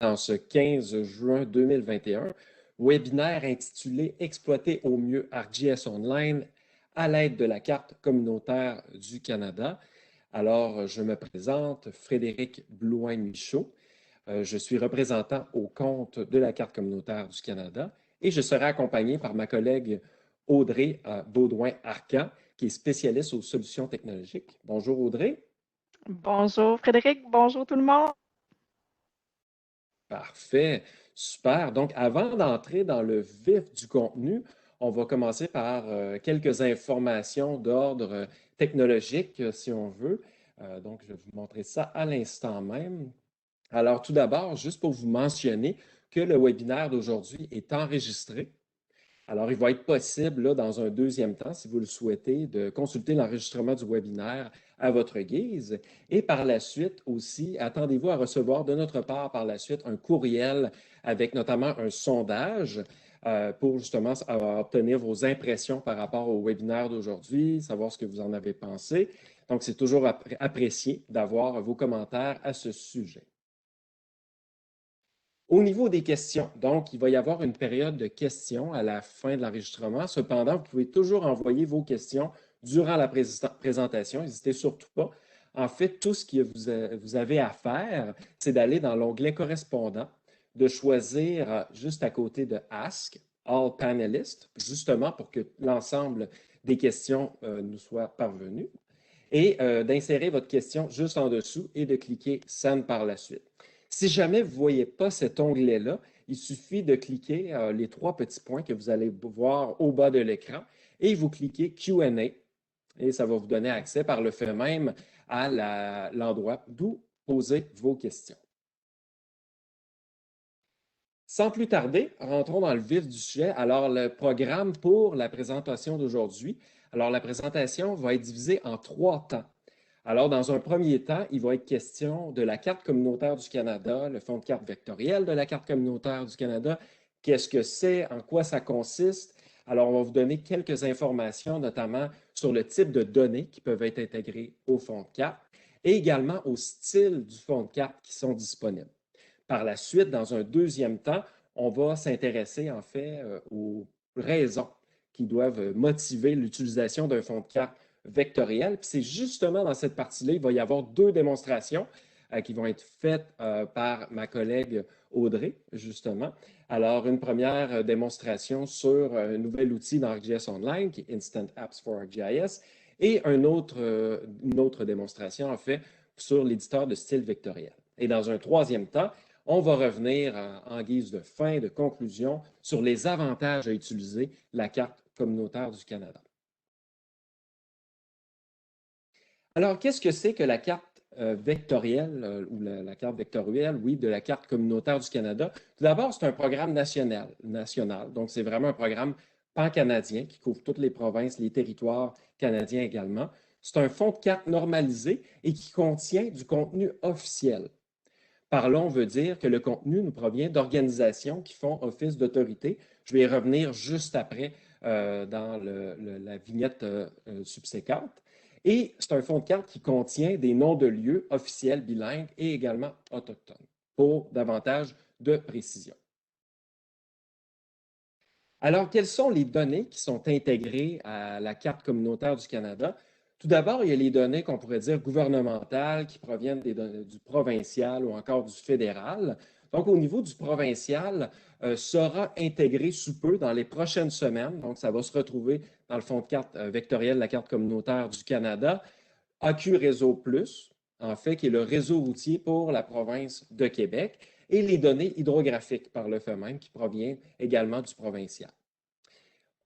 dans ce 15 juin 2021, webinaire intitulé Exploiter au mieux ArcGIS Online à l'aide de la carte communautaire du Canada. Alors, je me présente, Frédéric Blouin-Michaud. Je suis représentant au compte de la carte communautaire du Canada et je serai accompagné par ma collègue Audrey Baudouin-Arcan, qui est spécialiste aux solutions technologiques. Bonjour Audrey. Bonjour Frédéric, bonjour tout le monde. Parfait, super. Donc, avant d'entrer dans le vif du contenu, on va commencer par quelques informations d'ordre technologique, si on veut. Donc, je vais vous montrer ça à l'instant même. Alors, tout d'abord, juste pour vous mentionner que le webinaire d'aujourd'hui est enregistré. Alors, il va être possible, là, dans un deuxième temps, si vous le souhaitez, de consulter l'enregistrement du webinaire à votre guise. Et par la suite aussi, attendez-vous à recevoir de notre part par la suite un courriel avec notamment un sondage pour justement obtenir vos impressions par rapport au webinaire d'aujourd'hui, savoir ce que vous en avez pensé. Donc, c'est toujours apprécié d'avoir vos commentaires à ce sujet. Au niveau des questions, donc, il va y avoir une période de questions à la fin de l'enregistrement. Cependant, vous pouvez toujours envoyer vos questions durant la présentation. N'hésitez surtout pas. En fait, tout ce que vous avez à faire, c'est d'aller dans l'onglet correspondant, de choisir juste à côté de Ask All Panelists, justement pour que l'ensemble des questions nous soient parvenues, et d'insérer votre question juste en dessous et de cliquer Send par la suite. Si jamais vous ne voyez pas cet onglet-là, il suffit de cliquer les trois petits points que vous allez voir au bas de l'écran et vous cliquez Q&A et ça va vous donner accès par le fait même à l'endroit d'où poser vos questions. Sans plus tarder, rentrons dans le vif du sujet. Alors, le programme pour la présentation d'aujourd'hui. Alors, la présentation va être divisée en 3 temps. Alors, dans un premier temps, il va être question de la carte communautaire du Canada, le fond de carte vectoriel de la carte communautaire du Canada. Qu'est-ce que c'est? En quoi ça consiste? Alors, on va vous donner quelques informations, notamment sur le type de données qui peuvent être intégrées au fond de carte et également au style du fond de carte qui sont disponibles. Par la suite, dans un deuxième temps, on va s'intéresser en fait aux raisons qui doivent motiver l'utilisation d'un fond de carte vectoriel. Puis c'est justement dans cette partie-là, il va y avoir 2 démonstrations qui vont être faites par ma collègue Audrey, justement. Alors, une première démonstration sur un nouvel outil dans ArcGIS Online, qui est Instant Apps for ArcGIS, et une autre démonstration, en fait, sur l'éditeur de style vectoriel. Et dans un troisième temps, on va revenir en guise de fin, de conclusion, sur les avantages à utiliser la carte communautaire du Canada. Alors, qu'est-ce que c'est que la carte vectorielle ou la carte vectorielle, oui, de la carte communautaire du Canada? Tout d'abord, c'est un programme national. Donc, c'est vraiment un programme pan-canadien qui couvre toutes les provinces, les territoires canadiens également. C'est un fond de carte normalisé et qui contient du contenu officiel. Par là, on veut dire que le contenu nous provient d'organisations qui font office d'autorité. Je vais y revenir juste après dans la vignette subséquente. Et c'est un fond de carte qui contient des noms de lieux officiels bilingues et également autochtones, pour davantage de précision. Alors, quelles sont les données qui sont intégrées à la carte communautaire du Canada? Tout d'abord, il y a les données qu'on pourrait dire gouvernementales qui proviennent du provincial ou encore du fédéral. Donc, au niveau du provincial, sera intégré sous peu dans les prochaines semaines. Donc, ça va se retrouver dans le fond de carte vectoriel de la carte communautaire du Canada. AQ Réseau Plus, en fait, qui est le réseau routier pour la province de Québec, et les données hydrographiques par le fait même qui proviennent également du provincial.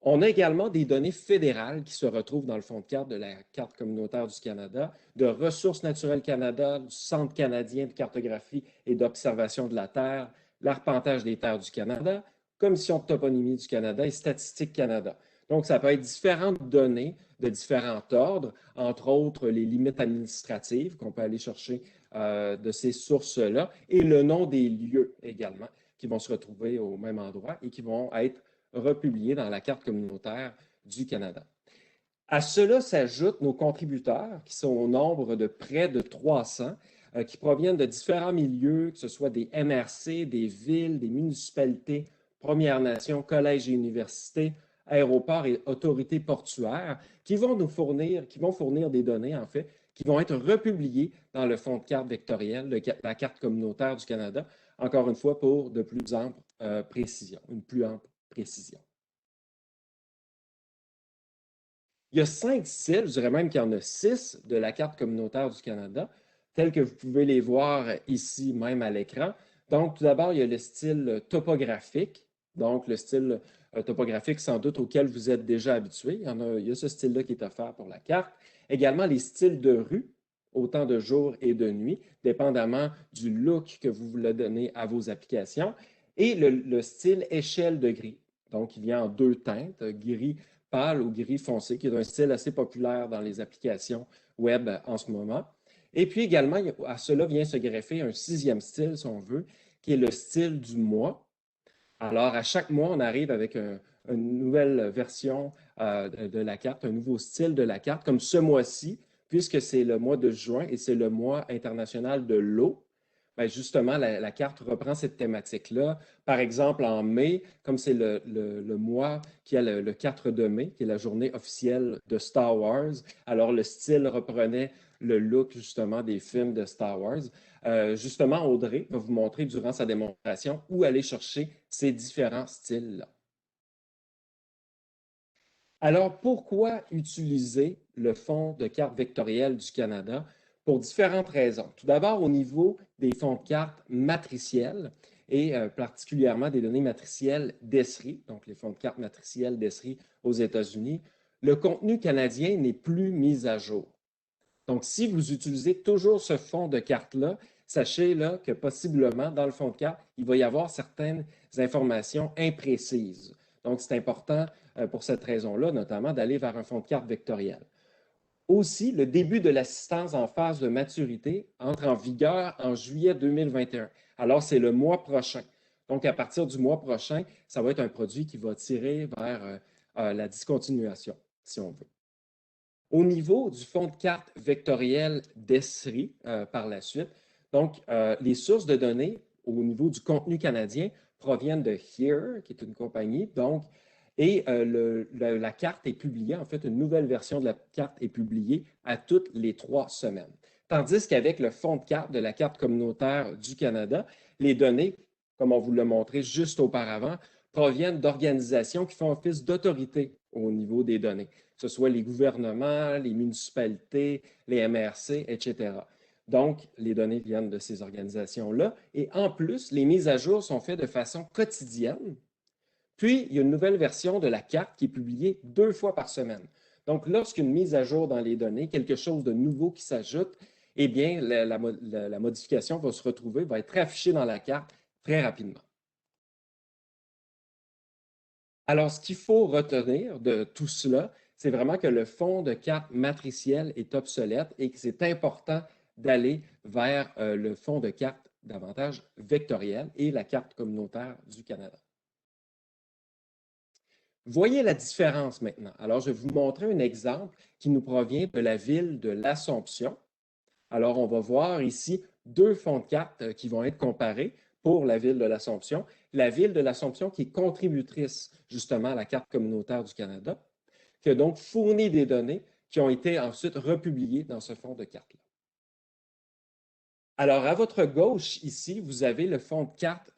On a également des données fédérales qui se retrouvent dans le fond de carte de la carte communautaire du Canada, de Ressources naturelles Canada, du Centre canadien de cartographie et d'observation de la Terre, l'Arpentage des terres du Canada, Commission de toponymie du Canada et Statistique Canada. Donc, ça peut être différentes données de différents ordres, entre autres les limites administratives qu'on peut aller chercher de ces sources-là et le nom des lieux également qui vont se retrouver au même endroit et qui vont être republiés dans la carte communautaire du Canada. À cela s'ajoutent nos contributeurs qui sont au nombre de près de 300 qui proviennent de différents milieux, que ce soit des MRC, des villes, des municipalités, Premières Nations, collèges et universités, aéroports et autorités portuaires, qui vont nous fournir, qui vont fournir des données, en fait, qui vont être republiées dans le fonds de carte vectorielle, la carte communautaire du Canada, encore une fois, pour de plus amples précisions, une plus ample précision. Il y a 5 styles, je dirais même qu'il y en a 6 de la carte communautaire du Canada, tels que vous pouvez les voir ici même à l'écran. Donc, tout d'abord, il y a le style topographique, donc le style topographique sans doute auquel vous êtes déjà habitué. Il y a ce style-là qui est offert pour la carte. Également, les styles de rue, autant de jour et de nuit, dépendamment du look que vous voulez donner à vos applications. Et le style échelle de gris. Donc, il vient en 2 teintes, gris pâle ou gris foncé, qui est un style assez populaire dans les applications web en ce moment. Et puis également, à cela vient se greffer un 6e style, si on veut, qui est le style du mois. Alors, à chaque mois, on arrive avec une nouvelle version de la carte, un nouveau style de la carte, comme ce mois-ci, puisque c'est le mois de juin et c'est le mois international de l'eau. Bien, justement, la carte reprend cette thématique-là. Par exemple, en mai, comme c'est le mois qui a le 4 de mai, qui est la journée officielle de Star Wars, alors le style reprenait le look justement des films de Star Wars. Justement, Audrey va vous montrer durant sa démonstration où aller chercher ces différents styles-là. Alors, pourquoi utiliser le fonds de carte vectorielle du Canada? Pour différentes raisons. Tout d'abord, au niveau des fonds de carte matriciels et particulièrement des données matricielles d'ESRI, donc les fonds de carte matriciels d'ESRI aux États-Unis, le contenu canadien n'est plus mis à jour. Donc, si vous utilisez toujours ce fonds de carte-là, sachez là, que possiblement, dans le fonds de carte, il va y avoir certaines informations imprécises. Donc, c'est important pour cette raison-là, notamment, d'aller vers un fonds de carte vectoriel. Aussi, le début de l'assistance en phase de maturité entre en vigueur en juillet 2021. Alors, c'est le mois prochain. Donc, à partir du mois prochain, ça va être un produit qui va tirer vers la discontinuation, si on veut. Au niveau du fonds de carte vectoriel d'ESRI par la suite, donc les sources de données au niveau du contenu canadien proviennent de Here, qui est une compagnie, donc, et la carte est publiée, en fait, une nouvelle version de la carte est publiée à toutes les 3 semaines. Tandis qu'avec le fonds de carte de la carte communautaire du Canada, les données, comme on vous l'a montré juste auparavant, proviennent d'organisations qui font office d'autorité au niveau des données, que ce soit les gouvernements, les municipalités, les MRC, etc. Donc, les données viennent de ces organisations-là. Et en plus, les mises à jour sont faites de façon quotidienne. Puis, il y a une nouvelle version de la carte qui est publiée 2 fois par semaine. Donc, lorsqu'une mise à jour dans les données, quelque chose de nouveau qui s'ajoute, eh bien, la modification va se retrouver, va être affichée dans la carte très rapidement. Alors, ce qu'il faut retenir de tout cela, c'est vraiment que le fonds de carte matricielle est obsolète et que c'est important d'aller vers le fonds de carte davantage vectoriel et la carte communautaire du Canada. Voyez la différence maintenant. Alors, je vais vous montrer un exemple qui nous provient de la ville de l'Assomption. Alors, on va voir ici 2 fonds de carte qui vont être comparés pour la ville de l'Assomption. La ville de l'Assomption qui est contributrice justement à la carte communautaire du Canada, qui a donc fourni des données qui ont été ensuite republiées dans ce fonds de carte-là. Alors, à votre gauche, ici, vous avez le fonds de carte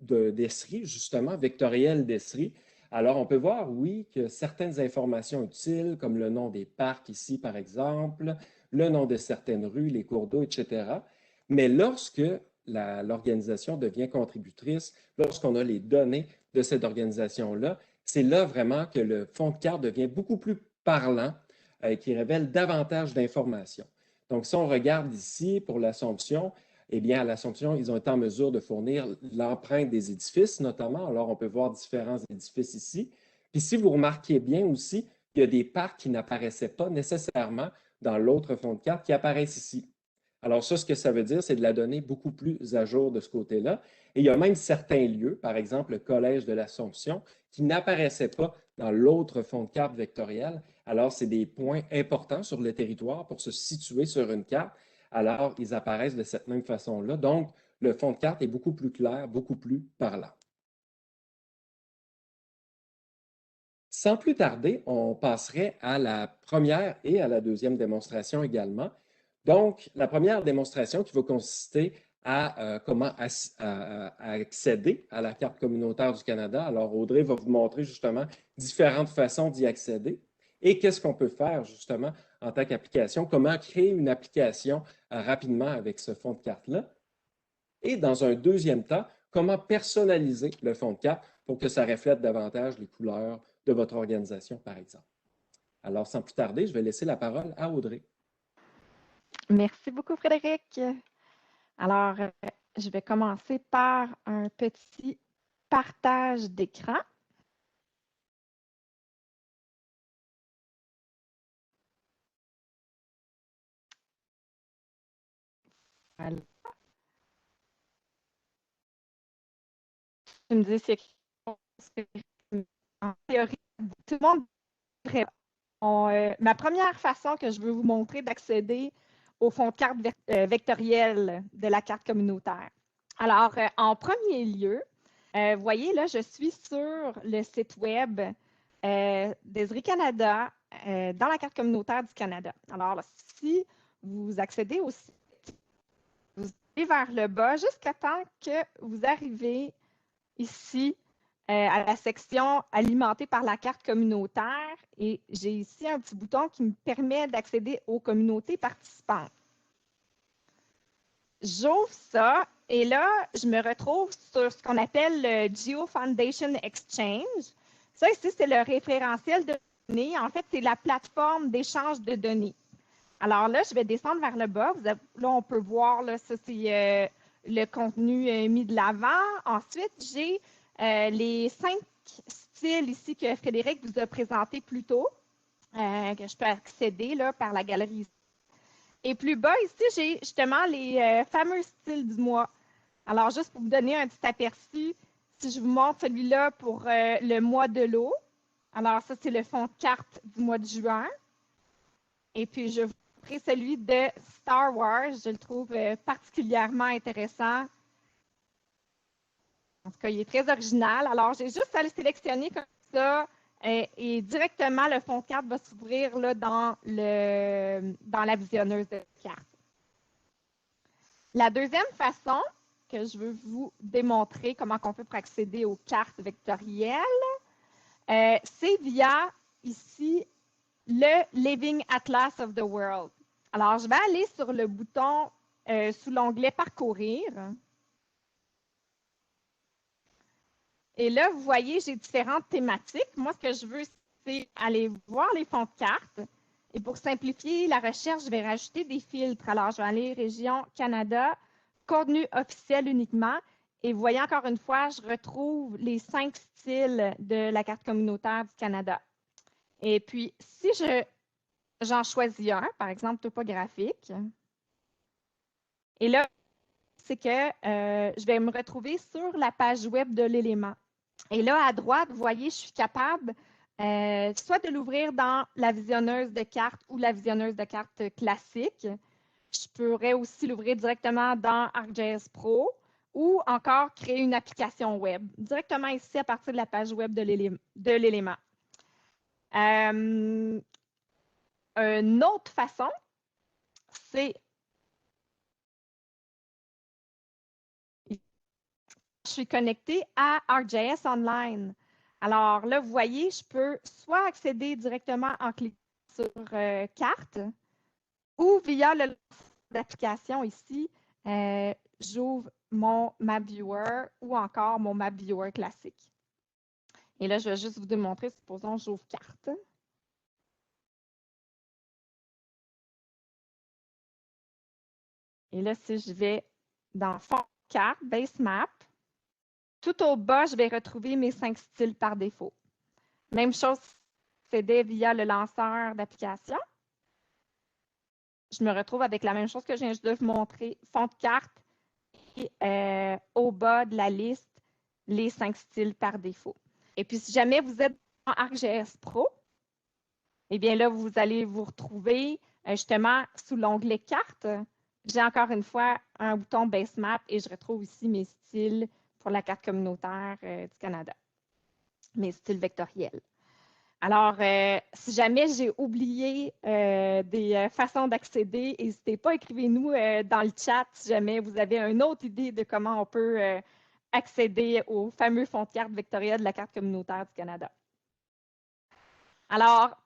d'ESRI, justement, vectoriel d'ESRI. Alors, on peut voir, oui, que certaines informations utiles, comme le nom des parcs ici, par exemple, le nom de certaines rues, les cours d'eau, etc. Mais lorsque l'organisation devient contributrice, lorsqu'on a les données de cette organisation-là, c'est là vraiment que le fonds de carte devient beaucoup plus parlant et qui révèle davantage d'informations. Donc, si on regarde ici pour l'Assomption, eh bien, à l'Assomption, ils ont été en mesure de fournir l'empreinte des édifices, notamment. Alors, on peut voir différents édifices ici. Puis, si vous remarquez bien aussi, il y a des parcs qui n'apparaissaient pas nécessairement dans l'autre fond de carte qui apparaissent ici. Alors, ça, ce que ça veut dire, c'est de la donnée beaucoup plus à jour de ce côté-là. Et il y a même certains lieux, par exemple le Collège de l'Assomption, qui n'apparaissaient pas dans l'autre fond de carte vectoriel. Alors, c'est des points importants sur le territoire pour se situer sur une carte. alors ils apparaissent de cette même façon-là. Donc, le fond de carte est beaucoup plus clair, beaucoup plus parlant. Sans plus tarder, on passerait à la première et à la deuxième démonstration également. Donc, la première démonstration qui va consister à comment accéder à la carte communautaire du Canada. Alors, Audrey va vous montrer justement différentes façons d'y accéder et qu'est-ce qu'on peut faire justement en tant qu'application, comment créer une application rapidement avec ce fond de carte-là. Et dans un deuxième temps, comment personnaliser le fond de carte pour que ça reflète davantage les couleurs de votre organisation, par exemple. Alors, sans plus tarder, je vais laisser la parole à Audrey. Merci beaucoup, Frédéric. Alors, je vais commencer par un petit partage d'écran. Voilà. Tu me dis si en théorie, tout le monde devrait. Ma première façon que je veux vous montrer d'accéder au fond de carte vectoriel de la carte communautaire. Alors, en premier lieu, vous voyez, là, je suis sur le site web d'Esri Canada dans la carte communautaire du Canada. Alors, si vous accédez au site, vous allez vers le bas jusqu'à temps que vous arrivez ici à la section alimentée par la carte communautaire et j'ai ici un petit bouton qui me permet d'accéder aux communautés participantes. J'ouvre ça et là, je me retrouve sur ce qu'on appelle le Geo Foundation Exchange. Ça ici, c'est le référentiel de données. En fait, c'est la plateforme d'échange de données. Alors là, je vais descendre vers le bas. Là, on peut voir, là, ça, c'est le contenu mis de l'avant. Ensuite, j'ai les 5 styles ici que Frédéric vous a présentés plus tôt, que je peux accéder là, par la galerie. Et plus bas, ici, j'ai justement les fameux styles du mois. Alors, juste pour vous donner un petit aperçu, si je vous montre celui-là pour le mois de l'eau, alors ça, c'est le fond de carte du mois de juin. Et puis, je vous montrer celui de Star Wars. Je le trouve particulièrement intéressant. En tout cas, il est très original. Alors, j'ai juste à le sélectionner comme ça et directement, le fond de carte va s'ouvrir là, dans la visionneuse de cartes. La deuxième façon que je veux vous démontrer comment on peut accéder aux cartes vectorielles, c'est via ici le Living Atlas of the World. Alors, je vais aller sur le bouton sous l'onglet Parcourir. Et là, vous voyez, j'ai différentes thématiques. Moi, ce que je veux, c'est aller voir les fonds de cartes. Et pour simplifier la recherche, je vais rajouter des filtres. Alors, je vais aller Région Canada, contenu officiel uniquement. Et vous voyez encore une fois, je retrouve les 5 styles de la carte communautaire du Canada. Et puis, si j'en choisis un, par exemple topographique, et là, c'est que je vais me retrouver sur la page web de l'élément. Et là, à droite, vous voyez, je suis capable soit de l'ouvrir dans la visionneuse de cartes ou la visionneuse de cartes classique. Je pourrais aussi l'ouvrir directement dans ArcGIS Pro ou encore créer une application web directement ici à partir de la page web de l'élément. Une autre façon, c'est je suis connectée à ArcGIS Online. Alors là, vous voyez, je peux soit accéder directement en cliquant sur carte ou via l'application ici, j'ouvre mon Map Viewer ou encore mon Map Viewer classique. Et là, je vais juste vous démontrer, supposons j'ouvre carte. Et là, si je vais dans Fond carte, Base Map, tout au bas, je vais retrouver mes 5 styles par défaut. Même chose, c'est via le lanceur d'application. Je me retrouve avec la même chose que je viens de vous montrer, fond de carte et au bas de la liste, les 5 styles par défaut. Et puis, si jamais vous êtes dans ArcGIS Pro, eh bien là, vous allez vous retrouver justement sous l'onglet Cartes j'ai encore une fois un bouton Base Map et je retrouve ici mes styles pour la carte communautaire du Canada, mes styles vectoriels. Alors, si jamais j'ai oublié des façons d'accéder, n'hésitez pas, écrivez-nous dans le chat si jamais vous avez une autre idée de comment on peut accéder au fameux fond de carte vectoriel de la carte communautaire du Canada. Alors,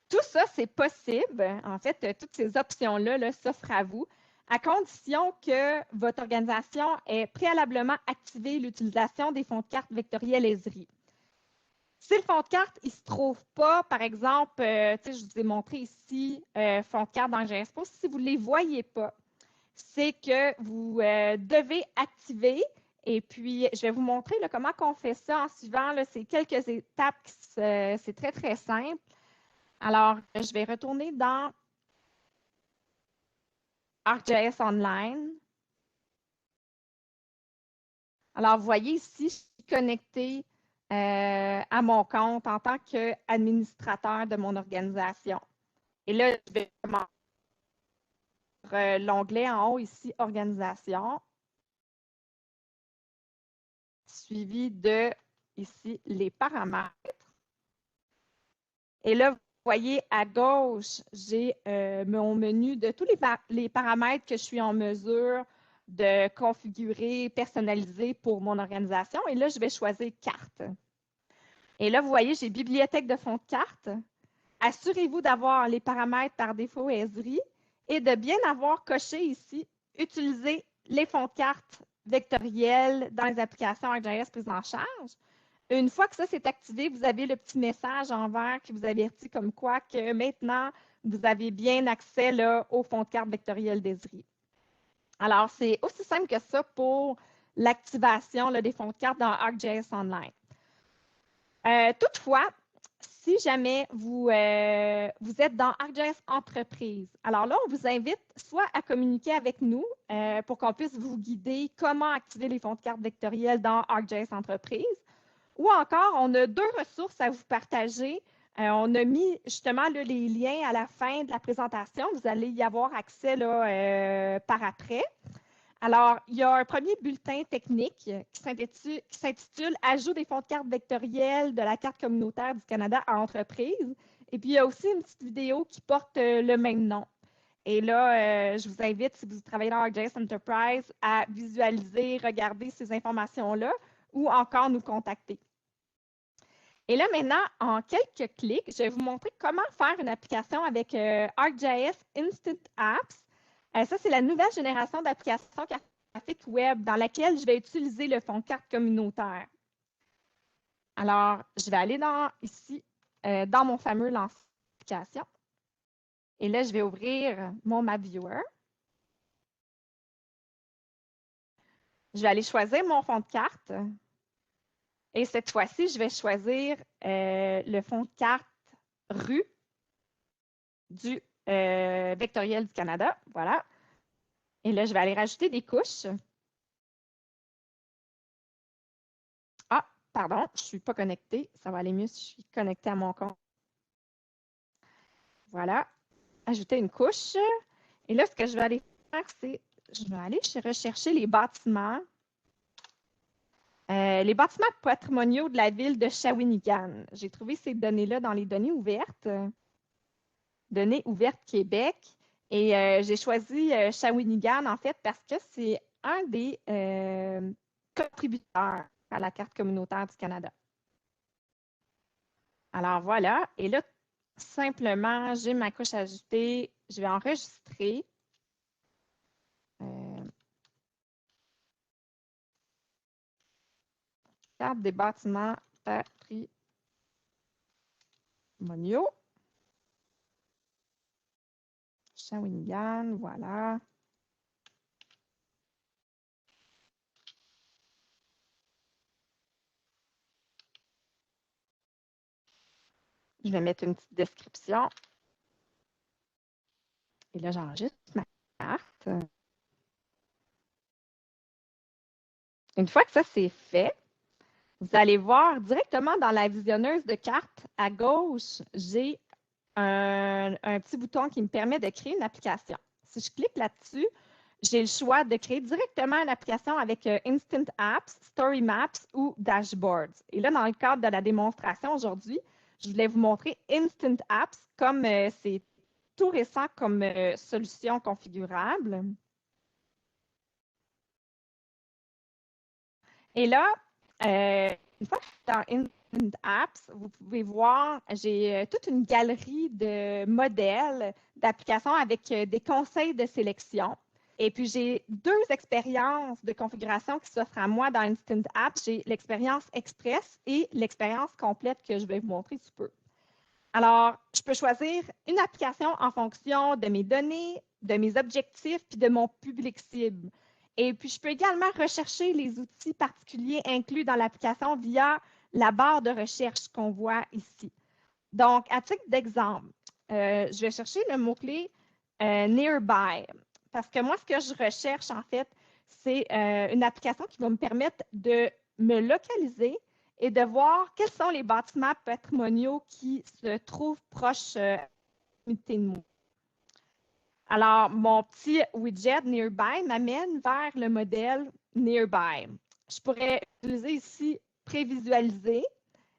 tout ça, c'est possible. En fait, toutes ces options-là s'offrent à vous, à condition que votre organisation ait préalablement activé l'utilisation des fonds de carte vectoriels Esri. Si le fond de carte, il ne se trouve pas, par exemple, je vous ai montré ici, fond de carte dans GESPO, si vous ne les voyez pas, c'est que vous devez activer, et puis je vais vous montrer là, comment on fait ça en suivant ces quelques étapes, c'est très, très simple. Alors, je vais retourner dans ArcGIS Online. Alors, vous voyez ici, je suis connectée à mon compte en tant qu'administrateur de mon organisation. Et là, je vais commencer l'onglet en haut ici, Organisation, suivi de, ici, les paramètres. Et là, vous voyez à gauche, j'ai mon menu de tous les paramètres que je suis en mesure de configurer, personnaliser pour mon organisation. Et là, je vais choisir Carte. Et là, vous voyez, j'ai Bibliothèque de fonds de carte. Assurez-vous d'avoir les paramètres par défaut Esri et de bien avoir coché ici « Utiliser les fonds de carte vectoriels dans les applications ArcGIS prises en charge ». Une fois que ça c'est activé, vous avez le petit message en vert qui vous avertit comme quoi que maintenant, vous avez bien accès là, aux fonds de carte vectoriels d'Esri. Alors, c'est aussi simple que ça pour l'activation des fonds de carte dans ArcGIS Online. Toutefois, si jamais vous êtes dans ArcGIS Entreprise, alors là, on vous invite soit à communiquer avec nous pour qu'on puisse vous guider comment activer les fonds de carte vectoriels dans ArcGIS Entreprise, ou encore, on a deux ressources à vous partager. On a mis justement là, les liens à la fin de la présentation. Vous allez y avoir accès là, par après. Alors, il y a un premier bulletin technique qui s'intitule « Ajout des fonds de carte vectoriels de la carte communautaire du Canada à entreprise ». Et puis, il y a aussi une petite vidéo qui porte le même nom. Et là, je vous invite, si vous travaillez dans ArcGIS Enterprise, à visualiser, regarder ces informations-là ou encore nous contacter. Et là, maintenant, en quelques clics, je vais vous montrer comment faire une application avec ArcGIS Instant Apps. Ça, c'est la nouvelle génération d'applications graphiques web dans laquelle je vais utiliser le fond de carte communautaire. Alors, je vais aller ici, dans mon fameux lanceur d'application. Et là, je vais ouvrir mon Map Viewer. Je vais aller choisir mon fond de carte. Et cette fois-ci, je vais choisir le fond de carte rue du vectoriel du Canada. Voilà. Et là, je vais aller rajouter des couches. Ah, pardon, je ne suis pas connectée. Ça va aller mieux si je suis connectée à mon compte. Voilà. Ajouter une couche. Et là, ce que je vais aller faire, c'est je vais aller rechercher les bâtiments. Les bâtiments patrimoniaux de la ville de Shawinigan. J'ai trouvé ces données-là dans les données ouvertes. Données ouvertes Québec. Et j'ai choisi Shawinigan, en fait, parce que c'est un des contributeurs à la carte communautaire du Canada. Alors, voilà. Et là, simplement, j'ai ma couche ajoutée. Je vais enregistrer. Carte des bâtiments patrimoniaux. Shawinigan, voilà. Je vais mettre une petite description. Et là, j'enregistre ma carte. Une fois que ça, c'est fait, vous allez voir directement dans la visionneuse de cartes, à gauche, j'ai un petit bouton qui me permet de créer une application. Si je clique là-dessus, j'ai le choix de créer directement une application avec Instant Apps, Story Maps ou Dashboards. Et là, dans le cadre de la démonstration aujourd'hui, je voulais vous montrer Instant Apps comme c'est tout récent comme solution configurable. Et là, une fois que je suis dans Instant Apps, vous pouvez voir, j'ai toute une galerie de modèles d'applications avec des conseils de sélection. Et puis, j'ai deux expériences de configuration qui s'offrent à moi dans Instant Apps. J'ai l'expérience Express et l'expérience complète que je vais vous montrer sous peu. Alors, je peux choisir une application en fonction de mes données, de mes objectifs, puis de mon public cible. Et puis, je peux également rechercher les outils particuliers inclus dans l'application via la barre de recherche qu'on voit ici. Donc, à titre d'exemple, je vais chercher le mot-clé Nearby. Parce que moi, ce que je recherche, en fait, c'est une application qui va me permettre de me localiser et de voir quels sont les bâtiments patrimoniaux qui se trouvent proches de moi. Alors, mon petit widget Nearby m'amène vers le modèle Nearby. Je pourrais utiliser ici Prévisualiser,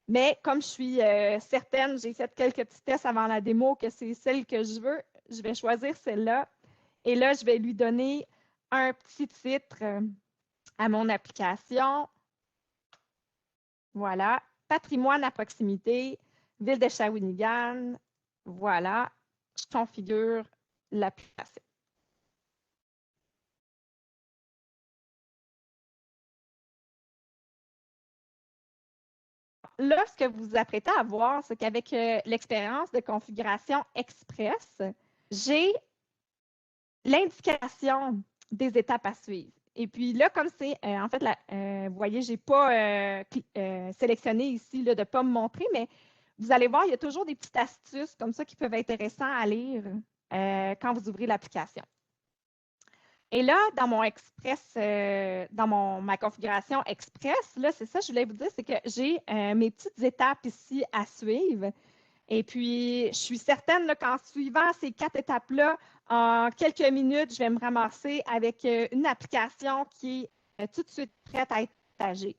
mais comme je suis certaine, j'ai fait quelques petits tests avant la démo, que c'est celle que je veux, je vais choisir celle-là. Et là, je vais lui donner un petit titre à mon application. Voilà, patrimoine à proximité, ville de Shawinigan. Voilà, je configure l'application. Là, ce que vous vous apprêtez à voir, c'est qu'avec l'expérience de configuration Express, j'ai l'indication des étapes à suivre. Et puis là, comme c'est, en fait, vous voyez, je n'ai pas sélectionné ici là, de ne pas me montrer, mais vous allez voir, il y a toujours des petites astuces comme ça qui peuvent être intéressantes à lire quand vous ouvrez l'application. Et là, dans mon Express, dans ma configuration Express, là, c'est ça, je voulais vous dire, c'est que j'ai mes petites étapes ici à suivre. Et puis, je suis certaine qu'en suivant ces 4 étapes-là, en quelques minutes, je vais me ramasser avec une application qui est tout de suite prête à être partagée.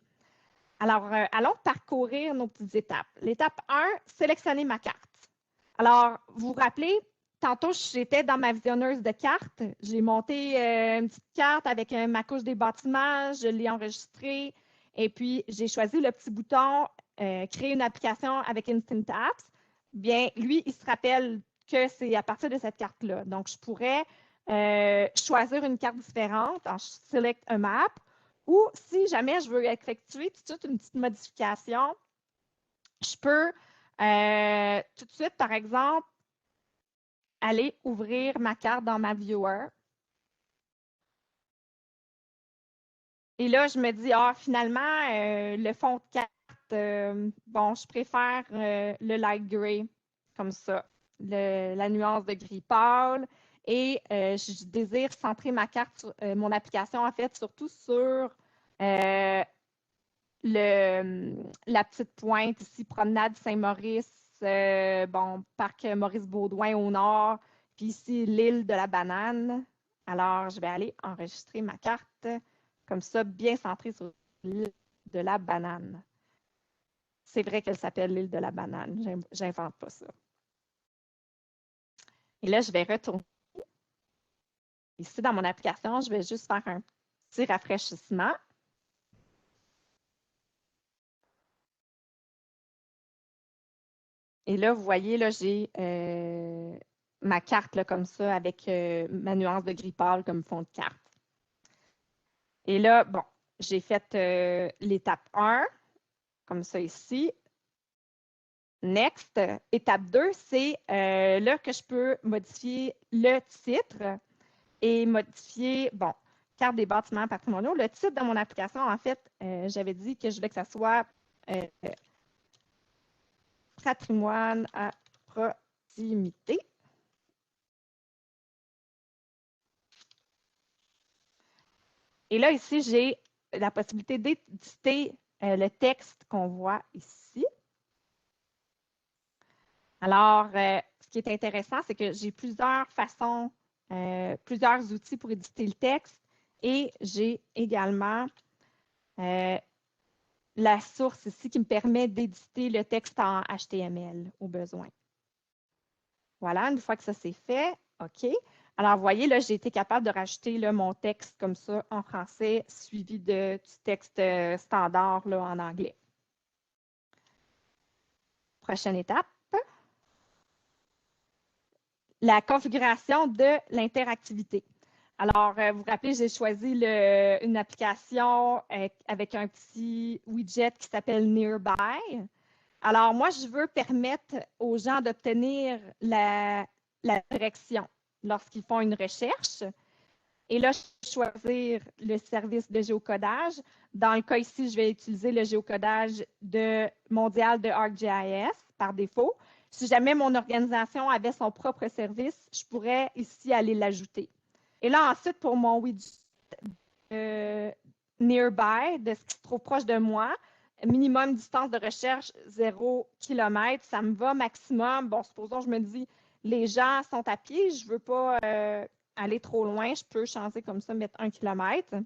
Alors, allons parcourir nos petites étapes. L'étape 1, sélectionner ma carte. Alors, vous vous rappelez, tantôt, j'étais dans ma visionneuse de cartes. J'ai monté une petite carte avec ma couche des bâtiments, je l'ai enregistrée et puis j'ai choisi le petit bouton créer une application avec Instant Apps. Bien, lui, il se rappelle que c'est à partir de cette carte-là. Donc, je pourrais choisir une carte différente en Select a Map ou si jamais je veux effectuer tout de suite une petite modification, je peux tout de suite, par exemple, aller ouvrir ma carte dans ma viewer. Et là, je me dis, finalement, le fond de carte, bon, je préfère le light gray, comme ça, la nuance de gris pâle. Et je désire centrer ma carte, mon application, en fait, surtout sur la petite pointe ici, promenade Saint-Maurice, bon, parc Maurice-Baudouin au nord, puis ici, l'île de la Banane. Alors, je vais aller enregistrer ma carte comme ça, bien centrée sur l'île de la Banane. C'est vrai qu'elle s'appelle l'île de la Banane, j'invente pas ça. Et là, je vais retourner. Ici, dans mon application, je vais juste faire un petit rafraîchissement. Et là, vous voyez, là, j'ai ma carte là, comme ça avec ma nuance de gris pâle comme fond de carte. Et là, bon, j'ai fait l'étape 1, comme ça ici. Next, étape 2, c'est là que je peux modifier le titre et modifier, bon, carte des bâtiments patrimoniaux. Le titre de mon application, en fait, j'avais dit que je voulais que ça soit patrimoine à proximité. Et là, ici, j'ai la possibilité d'éditer le texte qu'on voit ici. Alors, ce qui est intéressant, c'est que j'ai plusieurs façons plusieurs outils pour éditer le texte et j'ai également la source ici qui me permet d'éditer le texte en HTML au besoin. Voilà, une fois que ça c'est fait, OK. Alors, vous voyez, là, j'ai été capable de rajouter là, mon texte comme ça en français, suivi du texte standard là, en anglais. Prochaine étape. La configuration de l'interactivité. Alors, vous vous rappelez, j'ai choisi une application avec un petit widget qui s'appelle Nearby. Alors, moi, je veux permettre aux gens d'obtenir la direction lorsqu'ils font une recherche. Et là, je vais choisir le service de géocodage. Dans le cas ici, je vais utiliser le géocodage mondial de ArcGIS par défaut. Si jamais mon organisation avait son propre service, je pourrais ici aller l'ajouter. Et là, ensuite, pour mon widget Nearby, de ce qui se trouve proche de moi, minimum distance de recherche 0 km, ça me va maximum. Bon, supposons, je me dis, les gens sont à pied, je ne veux pas aller trop loin, je peux changer comme ça, mettre 1 km.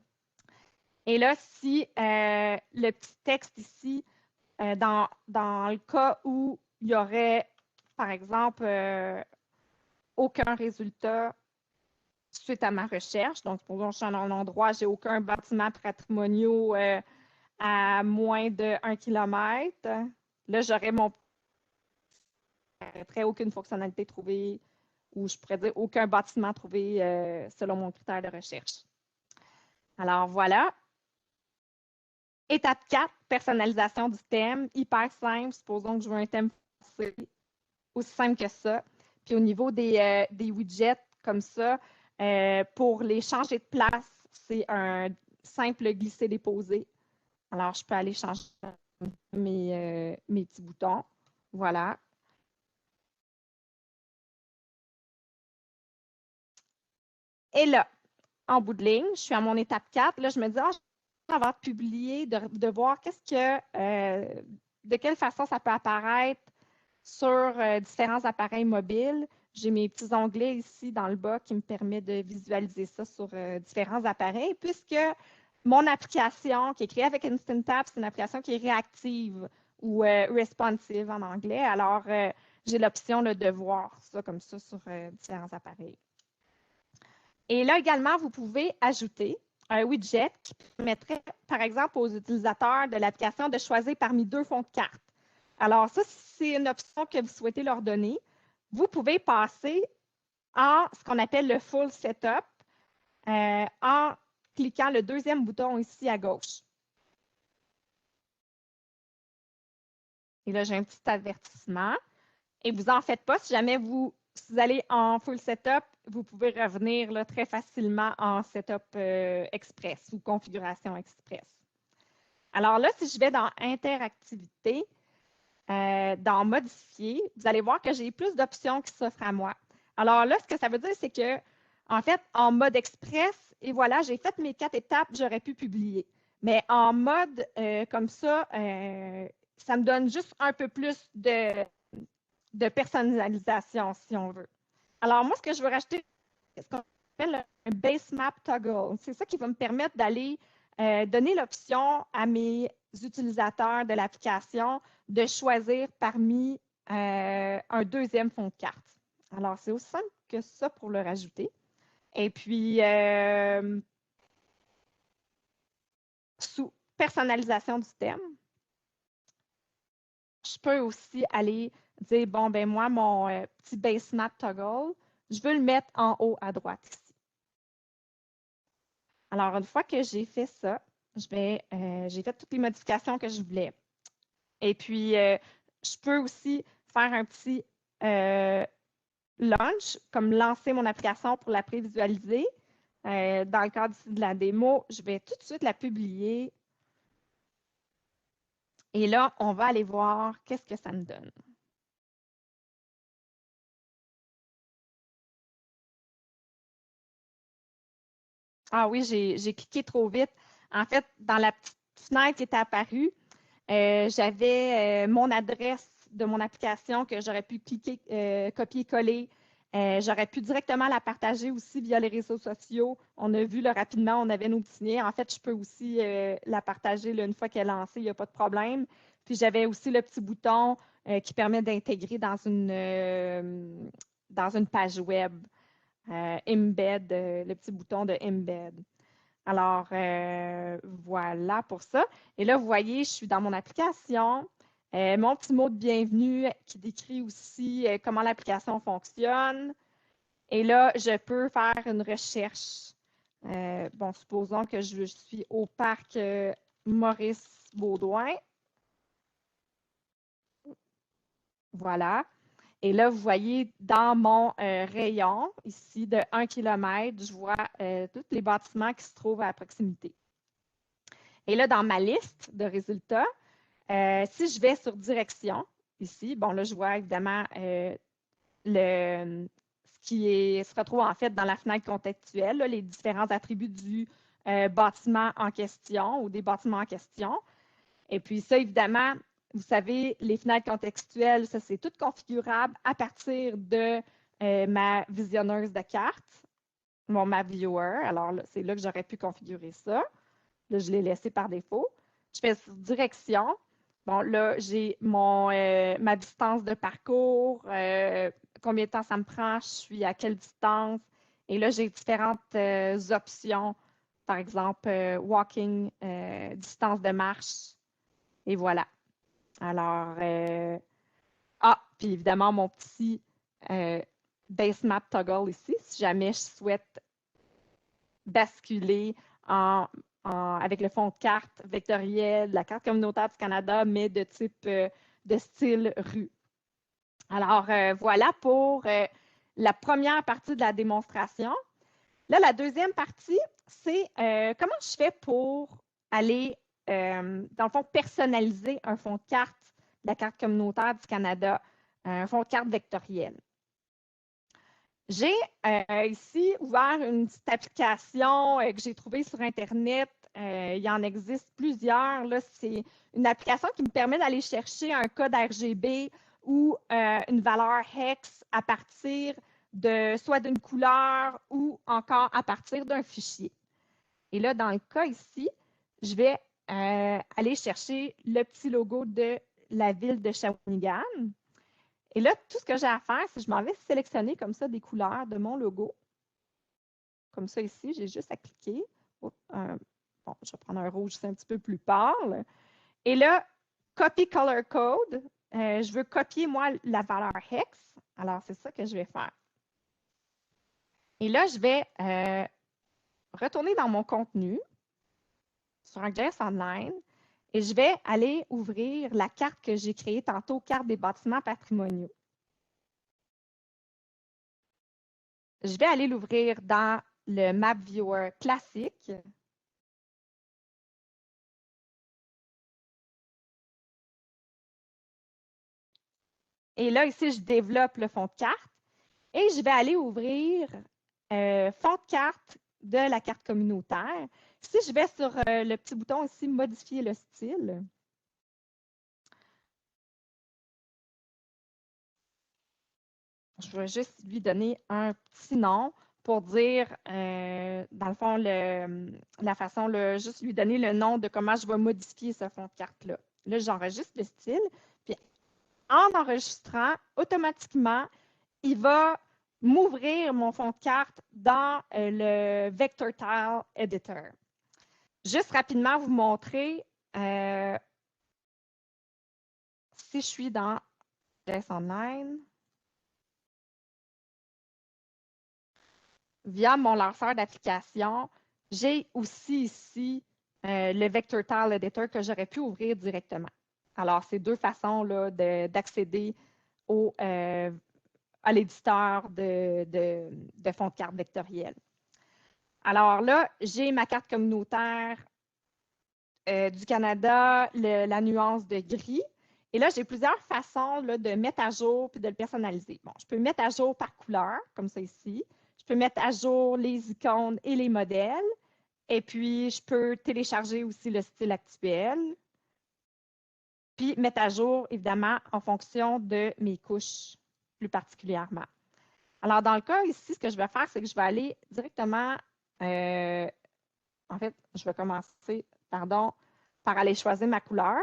Et là, si le petit texte ici, dans le cas où il y aurait, par exemple, aucun résultat suite à ma recherche, donc supposons que je suis dans un endroit, je n'ai aucun bâtiment patrimonial à moins de 1 km, là, j'aurais aucune fonctionnalité trouvée ou je pourrais dire aucun bâtiment trouvé selon mon critère de recherche. Alors, voilà. Étape 4, personnalisation du thème. Hyper simple. Supposons que je veux un thème français. Aussi simple que ça. Puis au niveau des widgets comme ça, pour les changer de place, c'est un simple glisser-déposer. Alors, je peux aller changer mes petits boutons. Voilà. Et là, en bout de ligne, je suis à mon étape 4. Là, je me dis, avant de publier, de voir de quelle façon ça peut apparaître sur différents appareils mobiles. J'ai mes petits onglets ici dans le bas qui me permettent de visualiser ça sur différents appareils, puisque mon application qui est créée avec Instant Tap, c'est une application qui est réactive ou responsive en anglais. Alors, j'ai l'option de voir ça comme ça sur différents appareils. Et là également, vous pouvez ajouter un widget qui permettrait, par exemple, aux utilisateurs de l'application de choisir parmi 2 fonds de carte. Alors, ça, c'est une option que vous souhaitez leur donner. Vous pouvez passer en ce qu'on appelle le full setup en cliquant le deuxième bouton ici à gauche. Et là, j'ai un petit avertissement. Et vous n'en faites pas. Si jamais vous allez en full setup, vous pouvez revenir là, très facilement en setup express ou configuration express. Alors là, si je vais dans interactivité, dans modifier, vous allez voir que j'ai plus d'options qui s'offrent à moi. Alors là, ce que ça veut dire, c'est que, en fait, en mode express, et voilà, j'ai fait mes 4 étapes, j'aurais pu publier. Mais en mode comme ça me donne juste un peu plus de personnalisation, si on veut. Alors, moi, ce que je veux rajouter, c'est ce qu'on appelle un base map toggle. C'est ça qui va me permettre d'aller donner l'option à mes utilisateurs de l'application de choisir parmi un deuxième fond de carte. Alors, c'est aussi simple que ça pour le rajouter. Et puis, sous personnalisation du thème, je peux aussi aller dire, bon, ben moi, mon petit base map toggle, je veux le mettre en haut à droite ici. Alors, une fois que j'ai fait ça, j'ai fait toutes les modifications que je voulais. Et puis, je peux aussi faire un petit launch, comme lancer mon application pour la prévisualiser. Dans le cadre ici de la démo, je vais tout de suite la publier. Et là, on va aller voir qu'est-ce que ça me donne. Ah oui, j'ai cliqué trop vite. En fait, dans la petite fenêtre qui était apparue, j'avais mon adresse de mon application que j'aurais pu cliquer, copier-coller J'aurais pu directement la partager aussi via les réseaux sociaux. On a vu là, rapidement, on avait nos petits liens. En fait, je peux aussi la partager là, une fois qu'elle est lancée, il n'y a pas de problème. Puis j'avais aussi le petit bouton qui permet d'intégrer dans une page web. Embed, le petit bouton de Embed. Alors, voilà pour ça. Et là, vous voyez, je suis dans mon application. Mon petit mot de bienvenue qui décrit aussi comment l'application fonctionne. Et là, je peux faire une recherche. Bon, supposons que je suis au parc Maurice-Baudouin. Voilà. Et là, vous voyez dans mon rayon, ici, de 1 km, je vois tous les bâtiments qui se trouvent à proximité. Et là, dans ma liste de résultats, si je vais sur direction, ici, bon, là, je vois évidemment ce qui se retrouve en fait dans la fenêtre contextuelle, là, les différents attributs du bâtiment en question ou des bâtiments en question. Et puis ça, évidemment, vous savez, les fenêtres contextuelles, ça, c'est tout configurable à partir de ma visionneuse de cartes, mon Map Viewer. Alors, c'est là que j'aurais pu configurer ça. Là, je l'ai laissé par défaut. Je fais sur direction. Bon, là, j'ai ma distance de parcours, combien de temps ça me prend, je suis à quelle distance. Et là, j'ai différentes options. Par exemple, walking, distance de marche. Et voilà. Alors, puis évidemment, mon petit base map toggle ici, si jamais je souhaite basculer avec le fond de carte vectoriel, la carte communautaire du Canada, mais de type de style rue. Alors, voilà pour la première partie de la démonstration. Là, la deuxième partie, c'est comment je fais pour aller, dans le fond, personnaliser un fond de carte de la carte communautaire du Canada, un fond de carte vectoriel. J'ai ici ouvert une petite application que j'ai trouvée sur Internet. Il y en existe plusieurs. C'est une application qui me permet d'aller chercher un code RGB ou une valeur hex à partir de soit d'une couleur ou encore à partir d'un fichier. Et là, dans le cas ici, je vais aller chercher le petit logo de la ville de Shawinigan. Et là, tout ce que j'ai à faire, c'est que je m'en vais sélectionner comme ça des couleurs de mon logo. Comme ça ici, j'ai juste à cliquer. Bon, je vais prendre un rouge, c'est un petit peu plus pâle. Et là, Copy Color Code. Je veux copier, moi, la valeur hex. Alors, c'est ça que je vais faire. Et là, je vais retourner dans mon contenu sur ArcGIS Online et je vais aller ouvrir la carte que j'ai créée tantôt, carte des bâtiments patrimoniaux. Je vais aller l'ouvrir dans le Map Viewer classique. Et là, ici, je développe le fond de carte et je vais aller ouvrir fond de carte de la carte communautaire. Si je vais sur le petit bouton ici, modifier le style, je vais juste lui donner un petit nom pour dire, dans le fond, la façon, juste lui donner le nom de comment je vais modifier ce fond de carte-là. Là, j'enregistre le style, puis en enregistrant, automatiquement, il va m'ouvrir mon fond de carte dans le Vector Tile Editor. Juste rapidement vous montrer, si je suis dans ArcGIS Online, via mon lanceur d'application, j'ai aussi ici le Vector Tile Editor que j'aurais pu ouvrir directement. Alors, c'est deux façons d'accéder à l'éditeur de fond de carte vectoriel. Alors là, j'ai ma carte communautaire du Canada, la nuance de gris. Et là, j'ai plusieurs façons là, de mettre à jour puis de le personnaliser. Bon, je peux mettre à jour par couleur, comme ça ici. Je peux mettre à jour les icônes et les modèles. Et puis, je peux télécharger aussi le style actuel. Puis, mettre à jour, évidemment, en fonction de mes couches, plus particulièrement. Alors, dans le cas ici, ce que je vais faire, c'est que je vais aller directement, en fait, je vais commencer, pardon, par aller choisir ma couleur.